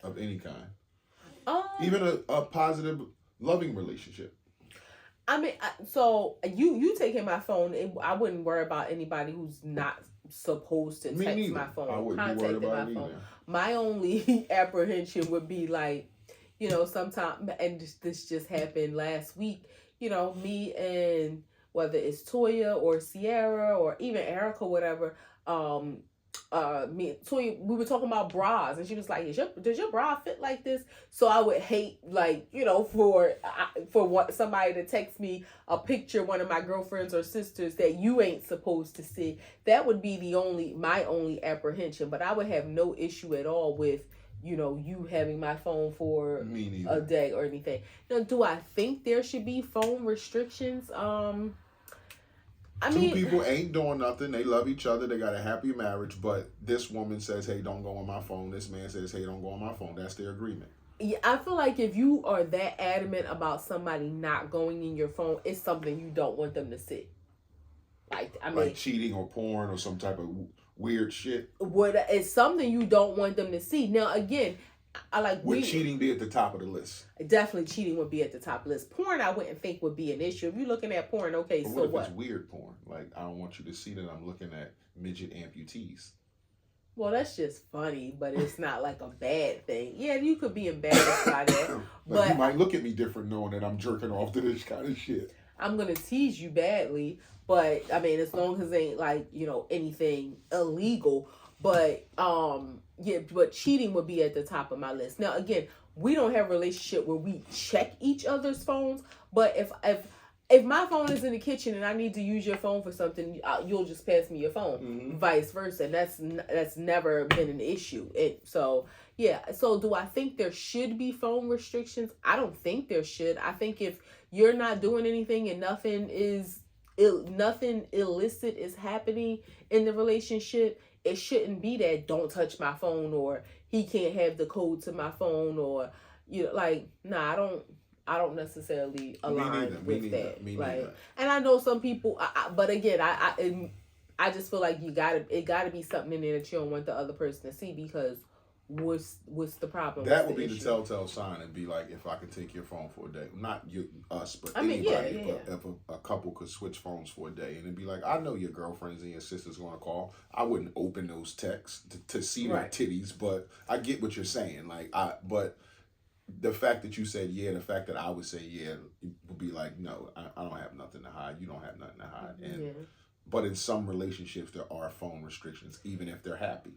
Speaker 1: of any kind? Even a positive, loving relationship.
Speaker 2: I mean, so you taking my phone, I wouldn't worry about anybody who's not supposed to text my phone,
Speaker 1: I wouldn't be worried about it either.
Speaker 2: My only apprehension would be like, sometime, and this just happened last week, me and whether it's Toya or Sierra or even Erica, whatever, we were talking about bras, and she was like, does your bra fit like this? So I would hate, like, for somebody to text me a picture, one of my girlfriends or sisters, that you ain't supposed to see. That would be my only apprehension. But I would have no issue at all with you having my phone for a day or anything. Now, do I think there should be phone restrictions?
Speaker 1: Two people ain't doing nothing. They love each other. They got a happy marriage. But this woman says, hey, don't go on my phone. This man says, hey, don't go on my phone. That's their agreement.
Speaker 2: Yeah, I feel like if you are that adamant about somebody not going in your phone, it's something you don't want them to see. Like
Speaker 1: cheating or porn or some type of weird shit.
Speaker 2: It's something you don't want them to see. Now, again, would
Speaker 1: cheating be at the top of the list?
Speaker 2: Definitely cheating would be at the top of the list. Porn, I wouldn't think would be an issue. If you're looking at porn, okay,
Speaker 1: but
Speaker 2: so what?
Speaker 1: If it's weird porn? Like, I don't want you to see that I'm looking at midget amputees.
Speaker 2: Well, that's just funny, but it's not like a bad thing. Yeah, you could be embarrassed by that. But
Speaker 1: you might look at me different knowing that I'm jerking off to this kind of shit.
Speaker 2: I'm going to tease you badly, but, I mean, as long as it ain't, like, anything illegal. But, but cheating would be at the top of my list. Now, again, we don't have a relationship where we check each other's phones, but if my phone is in the kitchen and I need to use your phone for something, you'll just pass me your phone. Mm-hmm. Vice versa. That's never been an issue. So do I think there should be phone restrictions? I don't think there should. I think if you're not doing anything and nothing illicit is happening in the relationship, it shouldn't be that don't touch my phone, or he can't have the code to my phone, or I don't necessarily align with that. And I know some people, but again, I just feel like it gotta be something in there that you don't want the other person to see, because what's the problem?
Speaker 1: That would be the telltale sign, and be like, if I could take your phone for a day, not us, but anybody. But if a couple could switch phones for a day, and it'd be like, I know your girlfriends and your sisters going to call. I wouldn't open those texts to see their titties, but I get what you're saying. But the fact that you said the fact that I would say would be like, no, I don't have nothing to hide. You don't have nothing to hide. But in some relationships, there are phone restrictions, even if they're happy.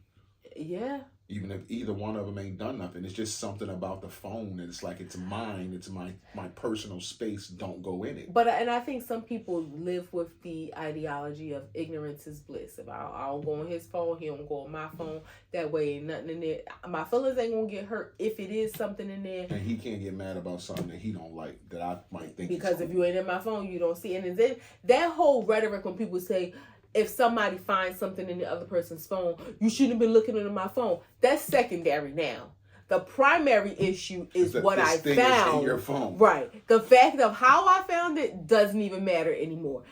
Speaker 1: Yeah. Even if either one of them ain't done nothing, it's just something about the phone that it's like, it's mine, it's my personal space, don't go in it.
Speaker 2: And I think some people live with the ideology of ignorance is bliss. If I don't go on his phone, he don't go on my phone. That way ain't nothing in there. My feelings ain't gonna get hurt if it is something in there.
Speaker 1: And he can't get mad about something that he don't like, that I might think.
Speaker 2: Because if you ain't in my phone, you don't see it. And then that whole rhetoric when people say, if somebody finds something in the other person's phone, you shouldn't have been looking into my phone. That's secondary now. The primary issue is what I found.
Speaker 1: In your phone.
Speaker 2: Right. The fact of how I found it doesn't even matter anymore.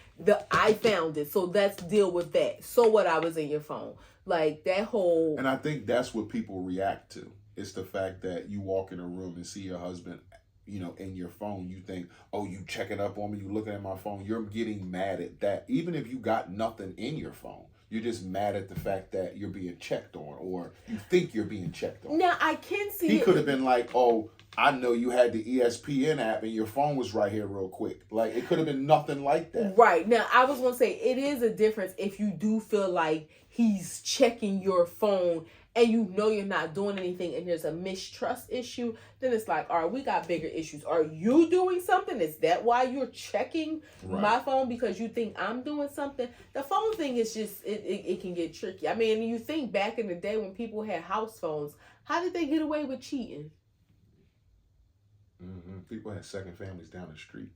Speaker 2: I found it, so let's deal with that. So what, I was in your phone. Like, that whole...
Speaker 1: And I think that's what people react to. It's the fact that you walk in a room and see your husband, in your phone, you think, oh, you checking up on me, you looking at my phone. You're getting mad at that. Even if you got nothing in your phone, you're just mad at the fact that you're being checked on, or you think you're being checked on.
Speaker 2: Now, I can see
Speaker 1: he could have been like, oh, I know you had the ESPN app and your phone was right here real quick. Like, it could have been nothing like that.
Speaker 2: Right. Now, I was going to say, it is a difference if you do feel like he's checking your phone and you're not doing anything and there's a mistrust issue, then it's like, all right, we got bigger issues. Are you doing something? Is that why you're checking my phone? Because you think I'm doing something? The phone thing is just, it can get tricky. I mean, you think back in the day when people had house phones, how did they get away with cheating?
Speaker 1: Mm-hmm. People had second families down the street.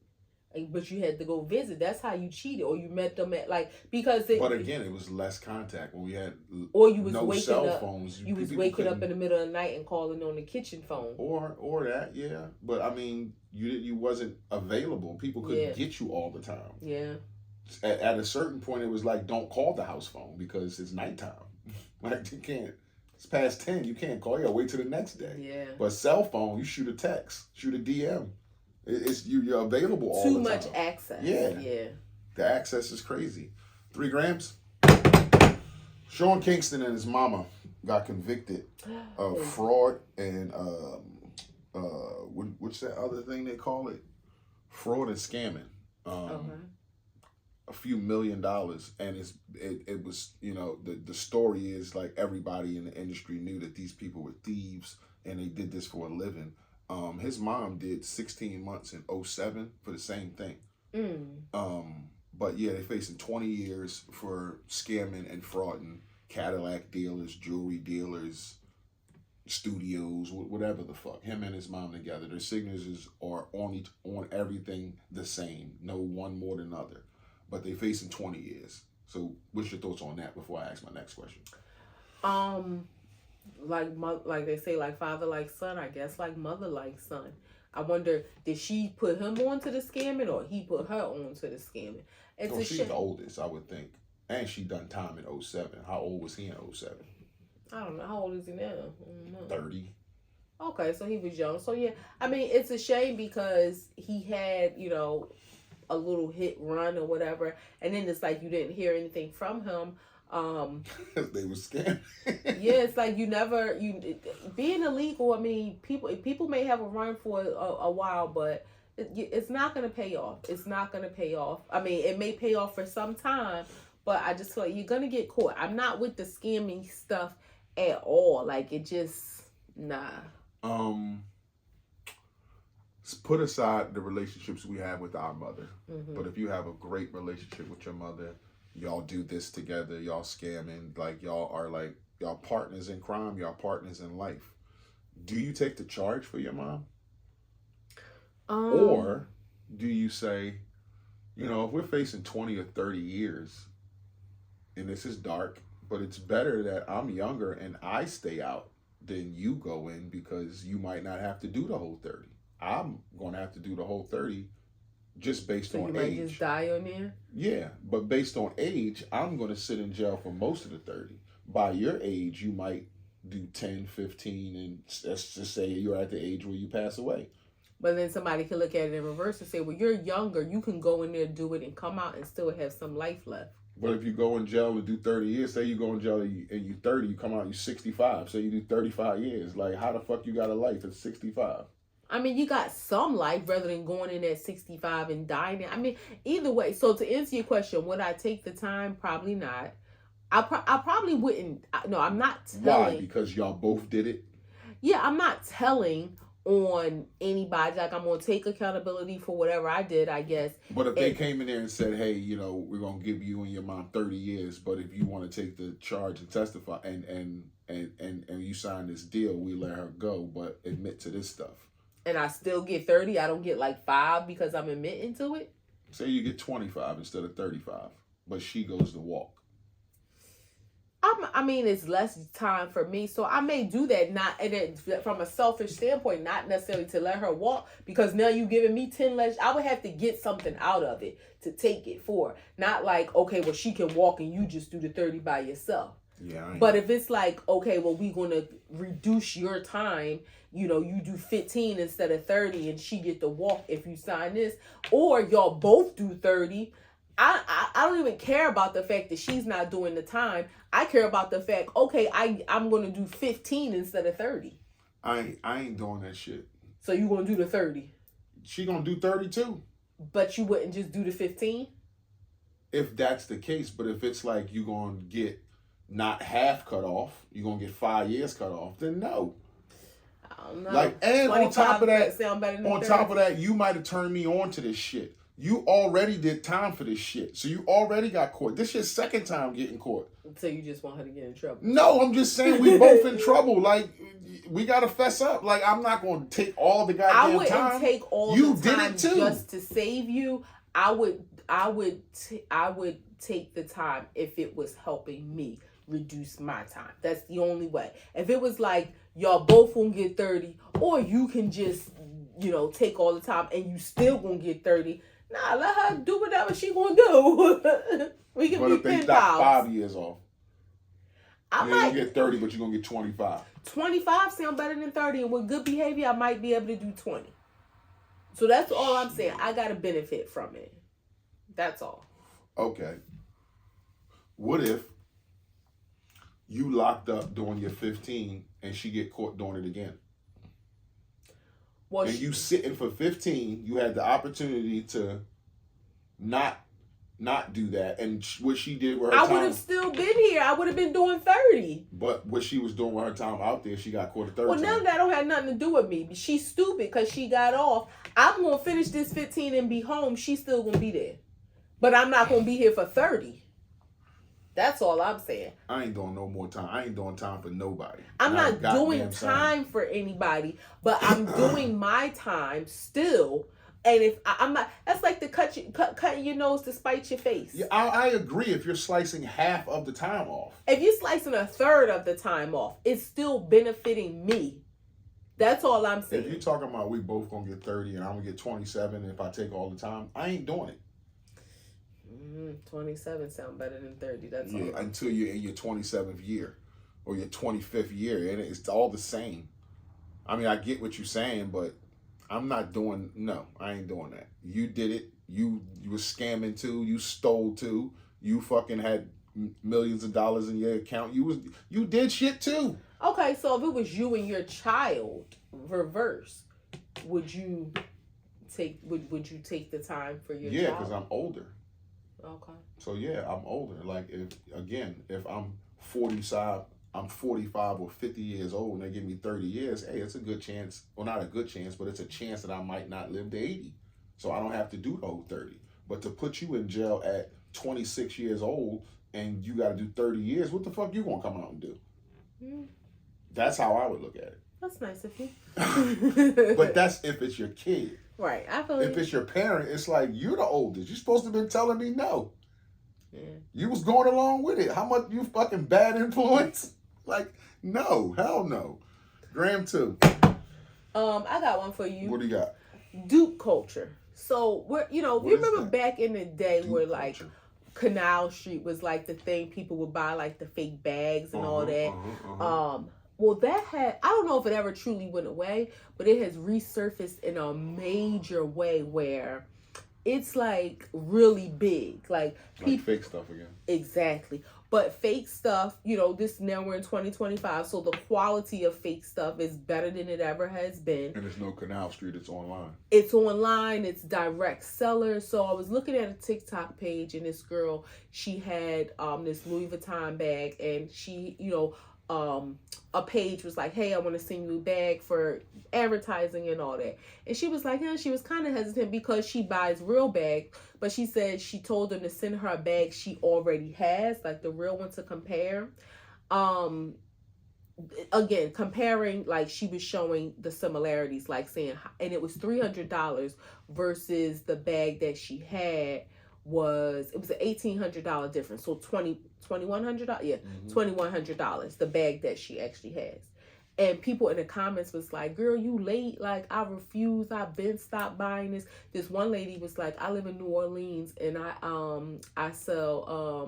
Speaker 2: But you had to go visit. That's how you cheated, or you met them at because.
Speaker 1: But again, it was less contact when we had.
Speaker 2: Or you was
Speaker 1: no
Speaker 2: waking
Speaker 1: cell
Speaker 2: up.
Speaker 1: Phones.
Speaker 2: You was waking up in the middle of the night and calling on the kitchen phone.
Speaker 1: Or that, yeah. But I mean, you wasn't available. People couldn't get you all the time.
Speaker 2: Yeah.
Speaker 1: At a certain point, it was like, don't call the house phone because it's nighttime. Like, you can't. It's past 10. You can't call. You gotta wait till the next day.
Speaker 2: Yeah.
Speaker 1: But cell phone, you shoot a text, shoot a DM. You're available all the time.
Speaker 2: Too much access. Yeah.
Speaker 1: The access is crazy. 3 grams. Sean Kingston and his mama got convicted of fraud and what's that other thing they call it? Fraud and scamming. a few $1 million, and it was, you know, the story is like everybody in the industry knew that these people were thieves and they did this for a living. His mom did 16 months in 2007 for the same thing. But yeah, they're facing 20 years for scamming and frauding Cadillac dealers, jewelry dealers, studios, whatever the fuck. Him and his mom together, their signatures are on everything the same, no one more than other. But they facing 20 years. So what's your thoughts on that before I ask my next question?
Speaker 2: Like they say, like father like son, I guess like mother like son. I wonder, did she put him onto the scamming or he put her onto the scamming?
Speaker 1: She's the oldest, I would think. And she done time in 2007. How old was he in 2007?
Speaker 2: I don't know. How old is he now?
Speaker 1: 30.
Speaker 2: Okay, so he was young. So yeah, I mean, it's a shame because he had, you know, a little hit run or whatever, and then it's like you didn't hear anything from him.
Speaker 1: They were scamming.
Speaker 2: Yeah, it's like being illegal. I mean, people may have a run for a while, but it's not going to pay off. It's not going to pay off. I mean, it may pay off for some time, but I just feel like you're going to get caught. I'm not with the scamming stuff at all. Like, it just, nah.
Speaker 1: Put aside the relationships we have with our mother. But if you have a great relationship with your mother, y'all do this together, y'all scamming, like y'all are like, y'all partners in crime, y'all partners in life. Do you take the charge for your mom? Or do you say, you know, if we're facing 20 or 30 years and this is dark, but it's better that I'm younger and I stay out than you go in because you might not have to do the whole 30. I'm going to have to do the whole 30 just based on age. So you might
Speaker 2: just die on there?
Speaker 1: Yeah, but based on age, I'm going to sit in jail for most of the 30. By your age, you might do 10, 15, and let's just say you're at the age where you pass away.
Speaker 2: But then somebody can look at it in reverse and say, well, you're younger. You can go in there, do it, and come out and still have some life left.
Speaker 1: But if you go in jail and do 30 years, say you go in jail and you 30, you come out, you 65. Say you do 35 years. Like, how the fuck you got a life at 65?
Speaker 2: I mean, you got some life rather than going in at 65 and dying. I mean, either way. So to answer your question, would I take the time? Probably not. I probably wouldn't. No, I'm not telling.
Speaker 1: Why? Because y'all both did it?
Speaker 2: Yeah, I'm not telling on anybody. Like, I'm going to take accountability for whatever I did, I guess.
Speaker 1: But if they came in there and said, hey, you know, we're going to give you and your mom 30 years, but if you want to take the charge and testify and you sign this deal, we let her go, but admit to this stuff.
Speaker 2: And I still get 30. I don't get like 5 because I'm admitting to it.
Speaker 1: Say you get 25 instead of 35, but she goes to walk.
Speaker 2: I mean, it's less time for me, so I may do that. Not and from a selfish standpoint, not necessarily to let her walk, because now you giving me 10 less. I would have to get something out of it to take it for. Not like, okay, well, she can walk and you just do the 30 by yourself.
Speaker 1: Yeah.
Speaker 2: But if it's like, okay, well, we're gonna reduce your time. You know, you do 15 instead of 30, and she get to walk if you sign this, or y'all both do 30. I don't even care about the fact that she's not doing the time. I care about the fact, okay, I'm going to do 15 instead of 30.
Speaker 1: I ain't doing that shit.
Speaker 2: So you going to do the 30?
Speaker 1: She going to do 30 too.
Speaker 2: But you wouldn't just do the 15?
Speaker 1: If that's the case, but if it's like you going to get not half cut off, you're going to get 5 years cut off, then no.
Speaker 2: I don't know.
Speaker 1: Like, and on top of that, you might have turned me on to this shit. You already did time for this shit. So you already got caught. This shit's second time getting caught.
Speaker 2: So you just want her to get in trouble?
Speaker 1: No, I'm just saying we both in trouble. Like, we got to fess up. Like, I'm not going to take all the goddamn time. I wouldn't
Speaker 2: take all the time just to save you. I would take the time if it was helping me reduce my time. That's the only way. If it was like, y'all both gonna get 30, or you can just, you know, take all the time and you still gonna get 30, nah, let her do whatever she gonna do. We can be pen pals. But if they knock
Speaker 1: 5 years off, you're gonna get 30, but you're gonna get 25. 25
Speaker 2: sound better than 30, and with good behavior, I might be able to do 20. So that's all I'm saying. I gotta benefit from it. That's all.
Speaker 1: Okay. What if you locked up doing your 15 and she get caught doing it again? Well, and you sitting for 15, you had the opportunity to not not do that, and what she did with her
Speaker 2: I
Speaker 1: time,
Speaker 2: would have still been here. I would have been doing 30.
Speaker 1: But what she was doing with her time out there, she got caught a third
Speaker 2: well,
Speaker 1: time.
Speaker 2: Well, now that don't have nothing to do with me. She's stupid because she got off. I'm going to finish this 15 and be home. She's still going to be there. But I'm not going to be here for 30. That's all I'm saying.
Speaker 1: I ain't doing no more time. I ain't doing time for nobody.
Speaker 2: I'm not doing time for anybody, but I'm doing my time still. And if I'm not, that's like the cutting your nose to spite your face.
Speaker 1: Yeah, I agree. If you're slicing half of the time off,
Speaker 2: if you're slicing a third of the time off, it's still benefiting me. That's all I'm saying.
Speaker 1: If you're talking about we both gonna get 30 and I'm gonna get 27 if I take all the time, I ain't doing it.
Speaker 2: 27 sound better than 30. That's all.
Speaker 1: Yeah, until you're in your 27th year or your 25th year, and it's all the same. I mean, I get what you're saying, but I'm not doing. No, I ain't doing that. You did it. You were scamming too. You stole too. You fucking had millions of dollars in your account. You did shit too.
Speaker 2: Okay, so if it was you and your child, reverse, would you take the time for your child?
Speaker 1: Yeah, because I'm older.
Speaker 2: Okay.
Speaker 1: So yeah, I'm older. Like if I'm 45 or 50 years old and they give me 30 years, hey, it's a good chance. Well, not a good chance, but it's a chance that I might not live to 80. So I don't have to do the whole 30. But to put you in jail at 26 years old and you got to do 30 years, what the fuck you gonna come out and do? That's how I would look at it.
Speaker 2: That's nice of you.
Speaker 1: But that's if it's your kid.
Speaker 2: Right. I feel
Speaker 1: if it's your parent, it's like, you're the oldest. You're supposed to have been telling me no.
Speaker 2: Yeah.
Speaker 1: You was going along with it. How much you fucking bad influence? Like, no. Hell no. Graham too.
Speaker 2: I got one for you.
Speaker 1: What do you got?
Speaker 2: Dupe culture. So you remember back in the day
Speaker 1: Dupe
Speaker 2: where
Speaker 1: culture.
Speaker 2: Canal Street was like the thing people would buy, like the fake bags and all that. Well, that I don't know if it ever truly went away, but it has resurfaced in a major way where it's like really big. Like
Speaker 1: fake stuff again.
Speaker 2: Exactly. But fake stuff, this now we're in 2025, so the quality of fake stuff is better than it ever has been.
Speaker 1: And there's no Canal Street, it's online.
Speaker 2: It's online, it's direct sellers. So I was looking at a TikTok page and this girl, she had this Louis Vuitton bag and she, a page was like, hey, I want to send you a bag for advertising and all that. And she was like, she was kind of hesitant because she buys real bags. But she said she told them to send her a bag she already has, like the real one to compare. Again, comparing, like she was showing the similarities, like saying, and it was $300 versus the bag that she had it was an $1,800 difference. So $2,100, yeah, $2,100, the bag that she actually has. And people in the comments was like, girl, you late. Like, I refuse. I've been stopped buying this. This one lady was like, I live in New Orleans and I sell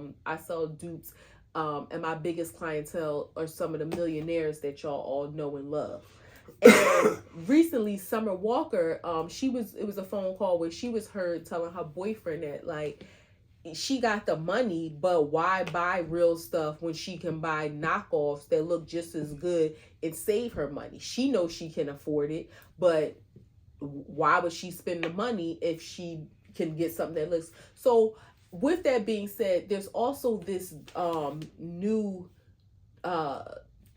Speaker 2: dupes. And my biggest clientele are some of the millionaires that y'all all know and love. And recently, Summer Walker, it was a phone call where she was heard telling her boyfriend that, like, she got the money, but why buy real stuff when she can buy knockoffs that look just as good and save her money? She knows she can afford it, but why would she spend the money if she can get something that looks... So with that being said, there's also this new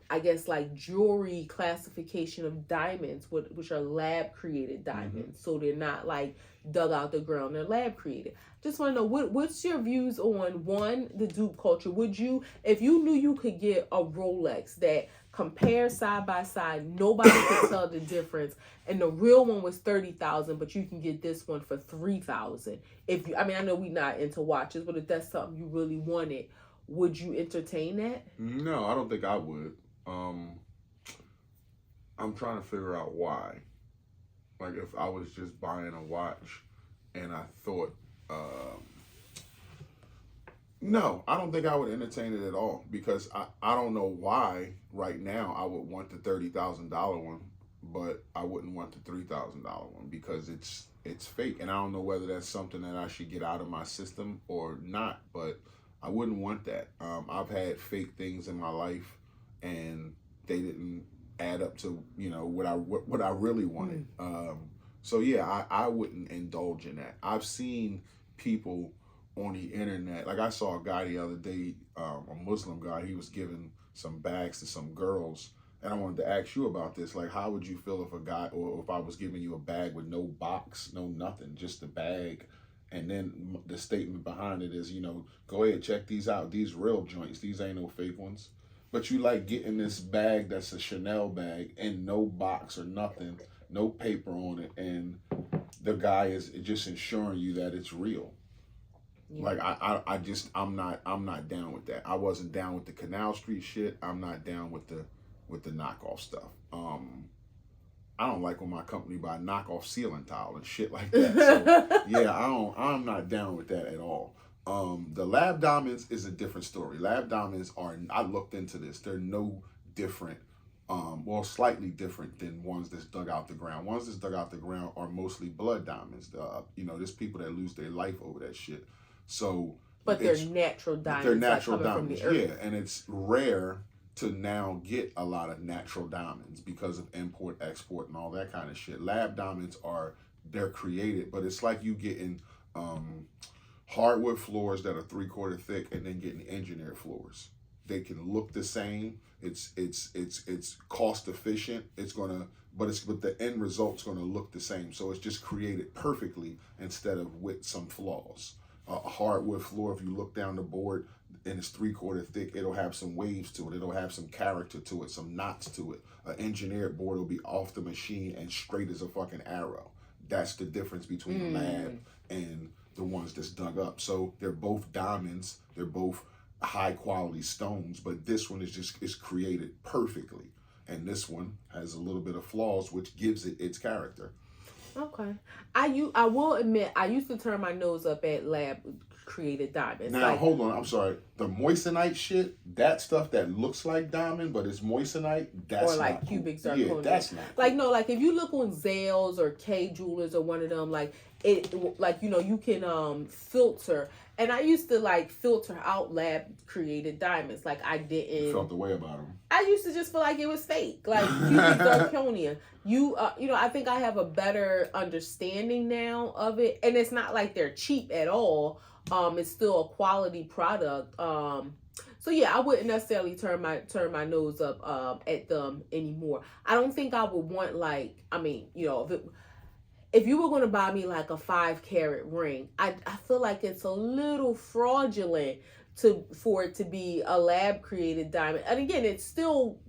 Speaker 2: I guess like jewelry classification of diamonds, which are lab created diamonds. So they're not like dug out the ground, they're lab created. Just want to know what's your views on, one, the dupe culture. Would you, if you knew you could get a Rolex that compares side by side, nobody could tell the difference, and the real one was $30,000, but you can get this one for $3,000. If you, I mean, I know we not into watches, but if that's something you really wanted, would you entertain that?
Speaker 1: No, I don't think I would. I'm trying to figure out why. Like, if I was just buying a watch and I thought, no, I don't think I would entertain it at all, because I don't know why right now I would want the $30,000 one, but I wouldn't want the $3,000 one because it's fake. And I don't know whether that's something that I should get out of my system or not, but I wouldn't want that. I've had fake things in my life and they didn't add up to, what I really wanted. So yeah, I wouldn't indulge in that. I've seen people on the internet. Like I saw a guy the other day, a Muslim guy. He was giving some bags to some girls, and I wanted to ask you about this. Like, how would you feel if a guy, or if I was giving you a bag with no box, no nothing, just the bag, and then the statement behind it is, go ahead, check these out. These real joints. These ain't no fake ones. But you like getting this bag that's a Chanel bag and no box or nothing, no paper on it, and the guy is just ensuring you that it's real. Yeah. Like I'm not down with that. I wasn't down with the Canal Street shit. I'm not down with the knockoff stuff. I don't like when my company buy knockoff ceiling tile and shit like that. So yeah, I'm not down with that at all. The lab diamonds is a different story. Lab diamonds I looked into this. They're no different, slightly different than ones that's dug out the ground. Ones that's dug out the ground are mostly blood diamonds. There's people that lose their life over that shit. So,
Speaker 2: but they're natural diamonds. They're natural diamonds, from the earth.
Speaker 1: Yeah, and it's rare to now get a lot of natural diamonds because of import, export, and all that kind of shit. Lab diamonds they're created, but it's like you getting hardwood floors that are 3/4 thick and then getting engineered floors. They can look the same. It's cost efficient. But the end result's gonna look the same. So it's just created perfectly instead of with some flaws. A hardwood floor, if you look down the board and it's 3/4 thick, it'll have some waves to it. It'll have some character to it, some knots to it. An engineered board will be off the machine and straight as a fucking arrow. That's the difference between the lab and the ones that's dug up. So they're both diamonds. They're both high quality stones, but this one is created perfectly. And this one has a little bit of flaws, which gives it its character.
Speaker 2: Okay. I will admit, I used to turn my nose up at lab created diamonds.
Speaker 1: Now, hold on. I'm sorry. The moissanite shit, that stuff that looks like diamond, but it's moissanite, that's
Speaker 2: or like
Speaker 1: not
Speaker 2: cubic
Speaker 1: cool.
Speaker 2: zirconia.
Speaker 1: Yeah, that's not cool.
Speaker 2: Like, no, like if you look on Zales or K Jewelers or one of them, like it, like, you can filter. And I used to like filter out lab created diamonds. Like I didn't.
Speaker 1: You felt the way about them.
Speaker 2: I used to just feel like it was fake, like cubic zirconia. I think I have a better understanding now of it, and it's not like they're cheap at all. It's still a quality product. So yeah, I wouldn't necessarily turn my nose up at them anymore. I don't think I would want if you were going to buy me like a 5-carat ring, I feel like it's a little fraudulent for it to be a lab created diamond. And again, it's still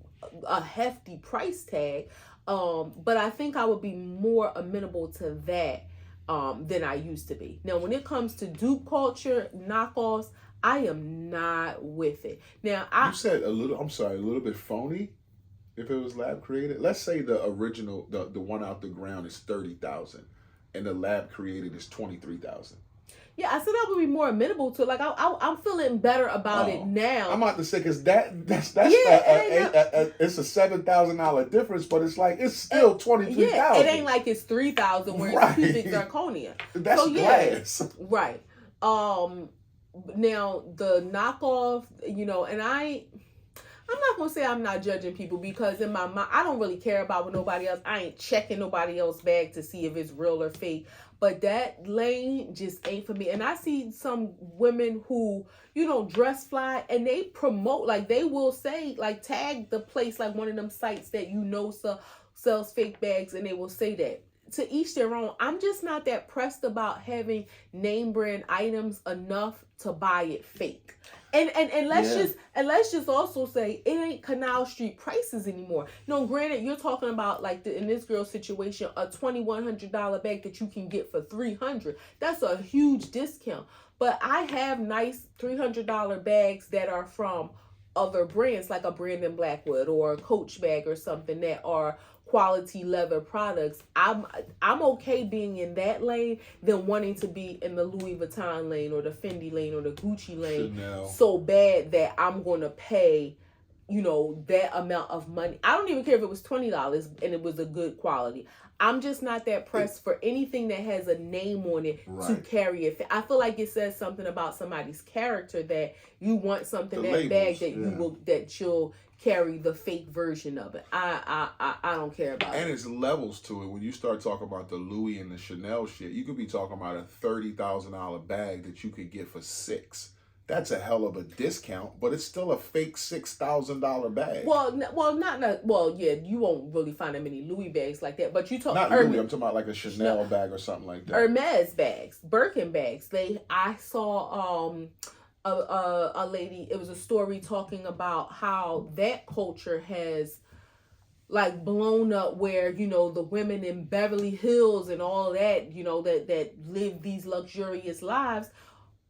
Speaker 2: a hefty price tag. But I think I would be more amenable to that than I used to be. Now, when it comes to dupe culture, knockoffs, I am not with it. Now,
Speaker 1: you said a little bit phony. If it was lab created, let's say the original, the one out the ground is 30,000, and the lab created is 23,000.
Speaker 2: Yeah, I said I would be more amenable to it. Like I'm feeling better about it now.
Speaker 1: I'm about to say because that's it's a $7,000 difference, but it's like it's still 23,000.
Speaker 2: Yeah, it ain't like it's 3,000 where it's cubic zirconia.
Speaker 1: That's glass.
Speaker 2: Right. Now the knockoff, and I'm not going to say I'm not judging people because in my mind, I don't really care about what nobody else. I ain't checking nobody else's bag to see if it's real or fake. But that lane just ain't for me. And I see some women who, dress fly and they promote, like they will say, like tag the place, like one of them sites that sells fake bags, and they will say that. To each their own. I'm just not that pressed about having name brand items enough to buy it fake. And let's just also say it ain't Canal Street prices anymore. No, granted, you're talking about like in this girl's situation, a $2,100 bag that you can get for $300. That's a huge discount. But I have nice $300 bags that are from other brands, like a Brandon Blackwood or a Coach bag or something that are quality leather products. I'm okay being in that lane than wanting to be in the Louis Vuitton lane or the Fendi lane or the Gucci lane Chanel. So bad that I'm going to pay that amount of money. I don't even care if it was $20 and it was a good quality. I'm just not that pressed for anything that has a name on it to carry it. I feel like it says something about somebody's character that you want something that labels, bag that you'll carry the fake version of it. I don't care about it.
Speaker 1: And it's levels to it. When you start talking about the Louis and the Chanel shit, you could be talking about a $30,000 bag that you could get for $6,000. That's a hell of a discount, but it's still a fake $6,000 bag.
Speaker 2: Yeah, you won't really find that many Louis bags like that. But you talk
Speaker 1: not Louis. I'm talking about like a Chanel bag or something like that.
Speaker 2: Hermes bags, Birkin bags. I saw a lady. It was a story talking about how that culture has like blown up, where the women in Beverly Hills and all that that live these luxurious lives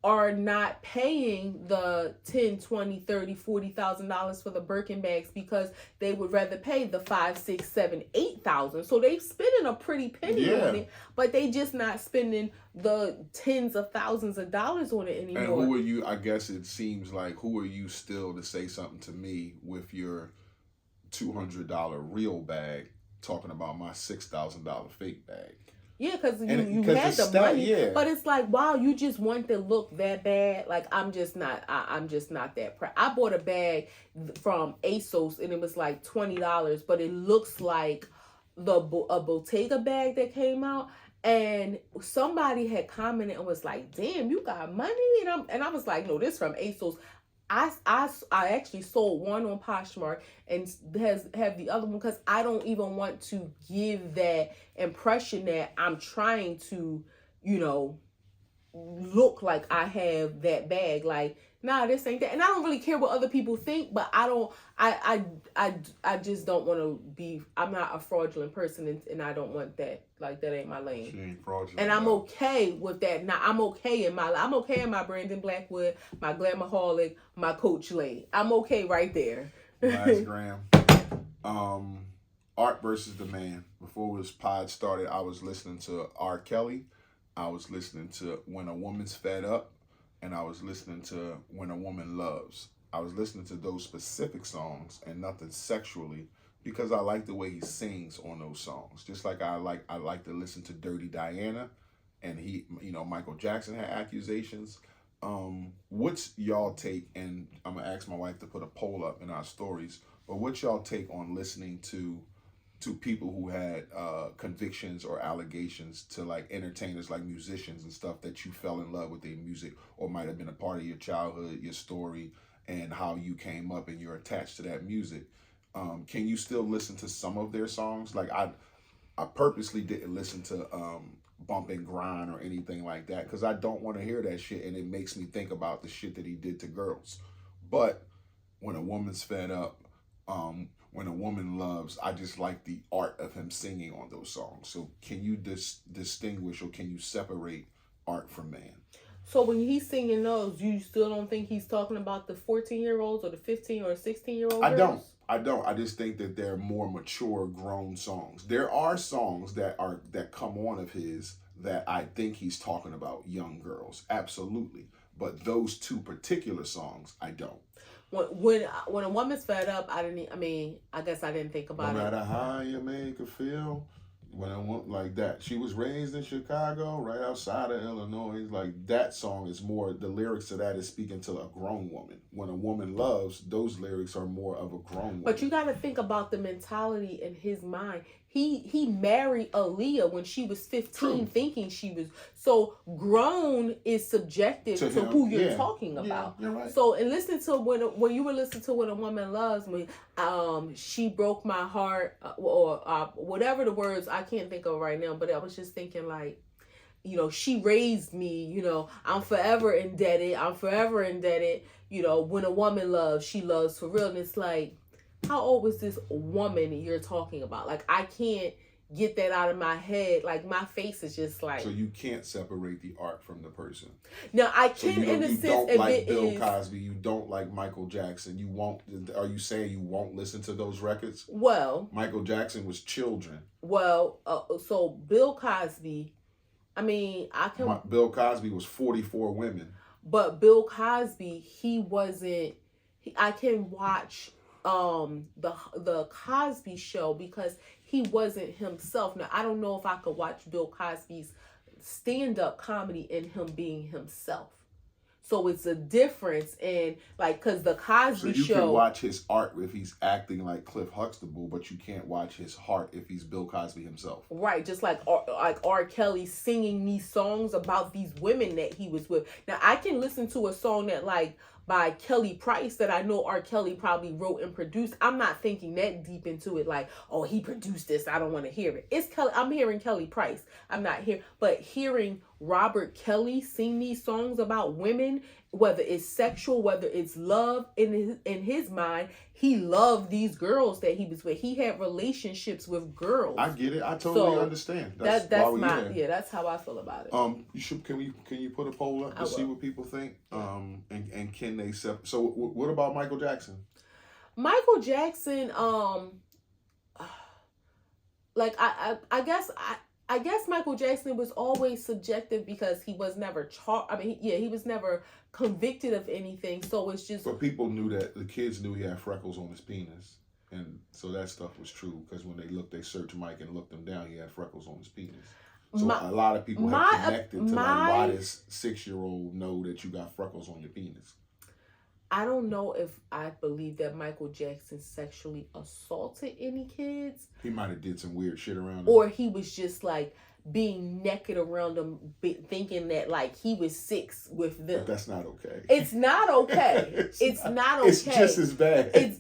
Speaker 2: are not paying the $10,000, $20,000, $30,000, $40,000 for the Birkin bags because they would rather pay the $5,000, $6,000, $7,000, $8,000. So they spending a pretty penny on it, but they just not spending the tens of thousands of dollars on it anymore.
Speaker 1: And who are you? I guess it seems like who are you still to say something to me with your $200 real bag talking about my $6,000 fake bag?
Speaker 2: Yeah, because you had the money, but it's like, wow, you just want to look that bad. Like, I'm just not that I bought a bag from ASOS and it was like $20, but it looks like a Bottega bag that came out. And somebody had commented and was like, "Damn, you got money," and I was like, "No, this from ASOS." I actually sold one on Poshmark and have the other one because I don't even want to give that impression that I'm trying to, look like I have that bag. Like, nah, this ain't that. And I don't really care what other people think, but I just don't want to be, I'm not a fraudulent person and I don't want that. Like, that ain't my lane.
Speaker 1: She ain't fraudulent.
Speaker 2: And I'm okay with that. Now, I'm okay in my Brandon Blackwood, my Glamaholic, my Coach lane. I'm okay right there.
Speaker 1: Last Graham. Art versus the man. Before this pod started, I was listening to R. Kelly. I was listening to When a Woman's Fed Up. And I was listening to When a Woman Loves. I was listening to those specific songs and nothing sexually because I like the way he sings on those songs. Just like I like to listen to Dirty Diana, and he, Michael Jackson had accusations. What's y'all take? And I'm gonna ask my wife to put a poll up in our stories. But what's y'all take on listening to people who had convictions or allegations to like entertainers, like musicians and stuff, that you fell in love with their music or might have been a part of your childhood, your story, and how you came up and you're attached to that music? Can you still listen to some of their songs? Like I purposely didn't listen to Bump and Grind or anything like that because I don't want to hear that shit, and it makes me think about the shit that he did to girls. But When a Woman's Fed Up, When a Woman Loves, I just like the art of him singing on those songs. So can you distinguish or can you separate art from man?
Speaker 2: So when he's singing those, you still don't think he's talking about the 14-year-olds or the 15 or 16-year-olds?
Speaker 1: I don't. I just think that they're more mature, grown songs. There are songs that come on of his that I think he's talking about young girls. Absolutely. But those two particular songs, I don't.
Speaker 2: When a Woman's Fed Up, I guess I didn't think about it.
Speaker 1: No matter how you make her feel, when I want like that. She was raised in Chicago, right outside of Illinois. Like that song is more, the lyrics to that is speaking to a grown woman. When a Woman Loves, those lyrics are more of a grown woman.
Speaker 2: But you got to think about the mentality in his mind. He married Aaliyah when she was 15. True. Thinking she was, so grown is subjective to who you're talking about.
Speaker 1: Yeah, you're right.
Speaker 2: So, and listen to when you were listening to When a Woman Loves Me, she broke my heart, or whatever the words, I can't think of right now, but I was just thinking like, she raised me, I'm forever indebted. When a woman loves, she loves for real. And it's like, how old was this woman you're talking about? Like, I can't get that out of my head. Like, my face is just like...
Speaker 1: So you can't separate the art from the person.
Speaker 2: No, I can, so in a sense. You don't
Speaker 1: like Bill Cosby. You don't like Michael Jackson. You won't... Are you saying you won't listen to those records?
Speaker 2: Well...
Speaker 1: Michael Jackson was children.
Speaker 2: Well, so Bill Cosby... Bill Cosby was 44 women. But Bill Cosby, he wasn't... I can watch the Cosby Show because he wasn't himself. Now I don't know if I could watch Bill Cosby's stand-up comedy and him being himself. So it's a difference in like because the Cosby Show.
Speaker 1: So you can watch his art if he's acting like Cliff Huxtable, but you can't watch his heart if he's Bill Cosby himself.
Speaker 2: Right, just like R. Kelly singing these songs about these women that he was with. Now I can listen to a song that like by Kelly Price that I know R. Kelly probably wrote and produced. I'm not thinking that deep into it like, oh, he produced this, I don't want to hear it. It's Kelly. I'm hearing Kelly Price. I'm not here, but hearing Robert Kelly sing these songs about women, whether it's sexual, whether it's love, in his mind, he loved these girls that he was with. He had relationships with girls.
Speaker 1: I get it. I totally understand.
Speaker 2: That's that's how I feel about it.
Speaker 1: You should. Can you put a poll up to see what people think? And can they so what about Michael Jackson?
Speaker 2: Michael Jackson, like I guess Michael Jackson was always subjective because he was never charged. I mean, he was never convicted of anything. So it's just.
Speaker 1: But people knew that the kids knew he had freckles on his penis, and so that stuff was true because when they searched Mike and looked him down, he had freckles on his penis. So a lot of people have connected to like, why does 6-year-old know that you got freckles on your penis?
Speaker 2: I don't know if I believe that Michael Jackson sexually assaulted any kids.
Speaker 1: He might have did some weird shit around him.
Speaker 2: Or he was just like being naked around them, thinking that like he was 6 with them.
Speaker 1: But that's not okay.
Speaker 2: It's not okay. it's not okay.
Speaker 1: It's just as bad.
Speaker 2: It's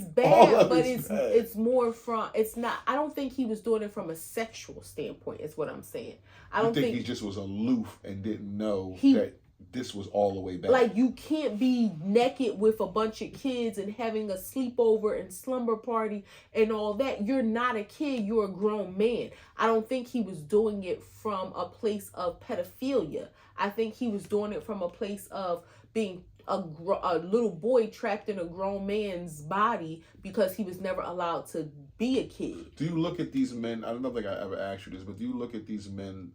Speaker 2: bad, but it's more from. It's not. I don't think he was doing it from a sexual standpoint. Is what I'm saying. I don't think
Speaker 1: he just was aloof and didn't know that this was all the way back.
Speaker 2: Like, you can't be naked with a bunch of kids and having a sleepover and slumber party and all that. You're not a kid. You're a grown man. I don't think he was doing it from a place of pedophilia. I think he was doing it from a place of being a little boy trapped in a grown man's body because he was never allowed to be a kid.
Speaker 1: Do you look at these men? I don't think I ever asked you this, but do you look at these men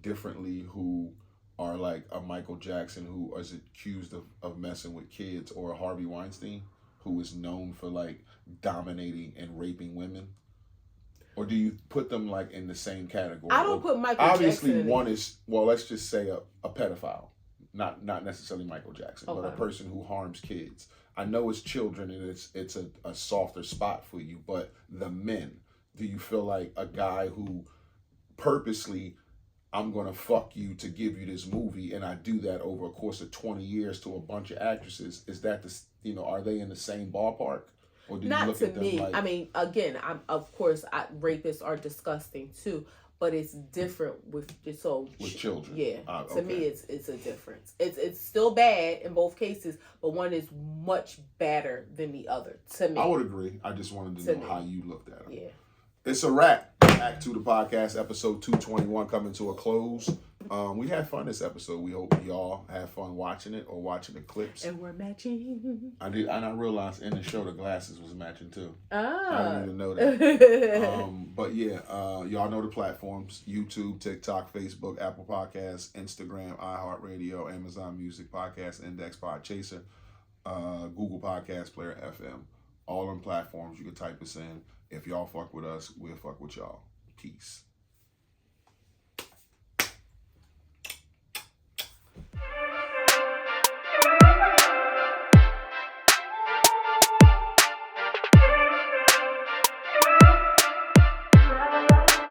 Speaker 1: differently who are like a Michael Jackson who is accused of messing with kids, or a Harvey Weinstein who is known for like dominating and raping women? Or do you put them like in the same category?
Speaker 2: I don't put Michael
Speaker 1: Jackson. Obviously, one is, well, let's just say a pedophile, not necessarily Michael Jackson, but a person who harms kids. I know it's children and it's a softer spot for you, but the men, do you feel like a guy who purposely, I'm going to fuck you to give you this movie, and I do that over a course of 20 years to a bunch of actresses, is that are they in the same ballpark? Or do you look at them like...
Speaker 2: I mean, again, of course, rapists are disgusting too, but it's different with
Speaker 1: children.
Speaker 2: Yeah, to me, it's a difference. It's still bad in both cases, but one is much badder than the other. To me,
Speaker 1: I would agree. I just wanted to know how you looked at it.
Speaker 2: Yeah,
Speaker 1: it's a wrap. A2TP podcast, episode 221, coming to a close. We had fun this episode. We hope y'all have fun watching it or watching the clips.
Speaker 2: And we're matching.
Speaker 1: I realized in the show the glasses was matching too.
Speaker 2: Ah.
Speaker 1: I didn't even know that. But yeah, y'all know the platforms: YouTube, TikTok, Facebook, Apple Podcasts, Instagram, iHeartRadio, Amazon Music, Podcast Index, Podchaser, Google Podcast Player, FM. All on platforms. You can type us in. If y'all fuck with us, we'll fuck with y'all. Peace.